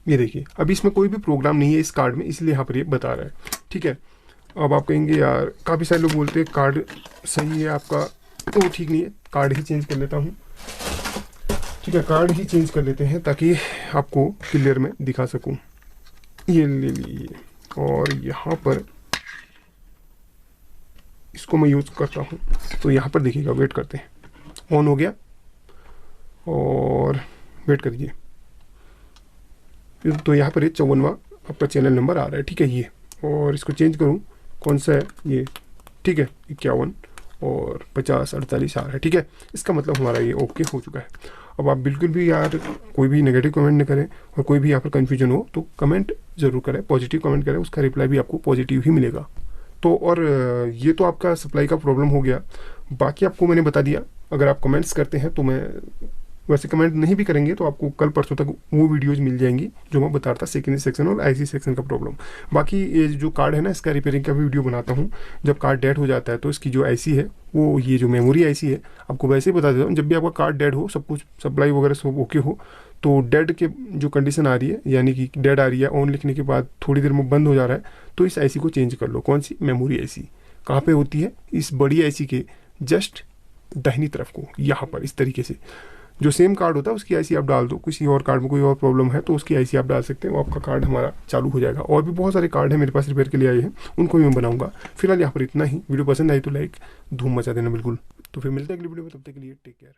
ये देखिए अभी इसमें कोई भी प्रोग्राम नहीं है इस कार्ड में, इसलिए यहाँ पर ये बता रहा है, ठीक है। अब आप कहेंगे यार, काफ़ी सारे लोग बोलते हैं कार्ड सही है आपका, तो ठीक नहीं है, कार्ड ही चेंज कर लेता हूँ, ठीक है, कार्ड ही चेंज कर लेते हैं ताकि आपको क्लियर में दिखा सकूँ। ये ले लीजिए, और यहाँ पर इसको मैं यूज़ करता हूँ, तो यहाँ पर देखिएगा, वेट करते हैं, ऑन हो गया, और वेट करिए, तो यहाँ पर ये 54वां आपका चैनल नंबर आ रहा है, ठीक है, ये, और इसको चेंज करूँ, कौन सा है ये, ठीक है, 51 और 50 48 आ रहा है, ठीक है, इसका मतलब हमारा ये ओके हो चुका है। अब आप बिल्कुल भी यार कोई भी नेगेटिव कमेंट न करें, और कोई भी यहाँ पर कन्फ्यूजन हो तो कमेंट ज़रूर करें, पॉजिटिव कमेंट करें, उसका रिप्लाई भी आपको पॉजिटिव ही मिलेगा। तो और ये तो आपका सप्लाई का प्रॉब्लम हो गया, बाकी आपको मैंने बता दिया। अगर आप कमेंट्स करते हैं तो मैं, वैसे कमेंट नहीं भी करेंगे तो आपको कल परसों तक वो वीडियोज़ मिल जाएंगी जो मैं बता रहा था सेकेंडरी सेक्शन और IC सेक्शन का प्रॉब्लम। बाकी ये जो कार्ड है ना, इसका रिपेयरिंग का भी वीडियो बनाता हूँ। जब कार्ड डेड हो जाता है तो इसकी जो IC है, वो ये जो मेमोरी IC है, आपको वैसे ही बता देता हूँ, जब भी आपका कार्ड डेड हो, सब कुछ सप्लाई वगैरह सब ओके हो, तो डेड के जो कंडीशन आ रही है, यानी कि डेड आ रही है, ऑन लिखने के बाद थोड़ी देर में बंद हो जा रहा है, तो इस IC को चेंज कर लो। कौन सी? Memory IC। कहाँ पे होती है? इस बड़ी IC के जस्ट दाहिनी तरफ को, यहाँ पर इस तरीके से जो सेम कार्ड होता है उसकी IC आप डाल दो। किसी और कार्ड में कोई और प्रॉब्लम है तो उसकी IC आप डाल सकते हैं, वो आपका कार्ड हमारा चालू हो जाएगा। और भी बहुत सारे कार्ड है मेरे पास रिपेयर के लिए आए हैं, उनको भी मैं बनाऊंगा। फिलहाल यहाँ पर इतना ही। वीडियो पसंद आई तो लाइक धूम मचा देना बिल्कुल। तो फिर मिलते हैं अगली वीडियो में, तब तक के लिए टेक केयर।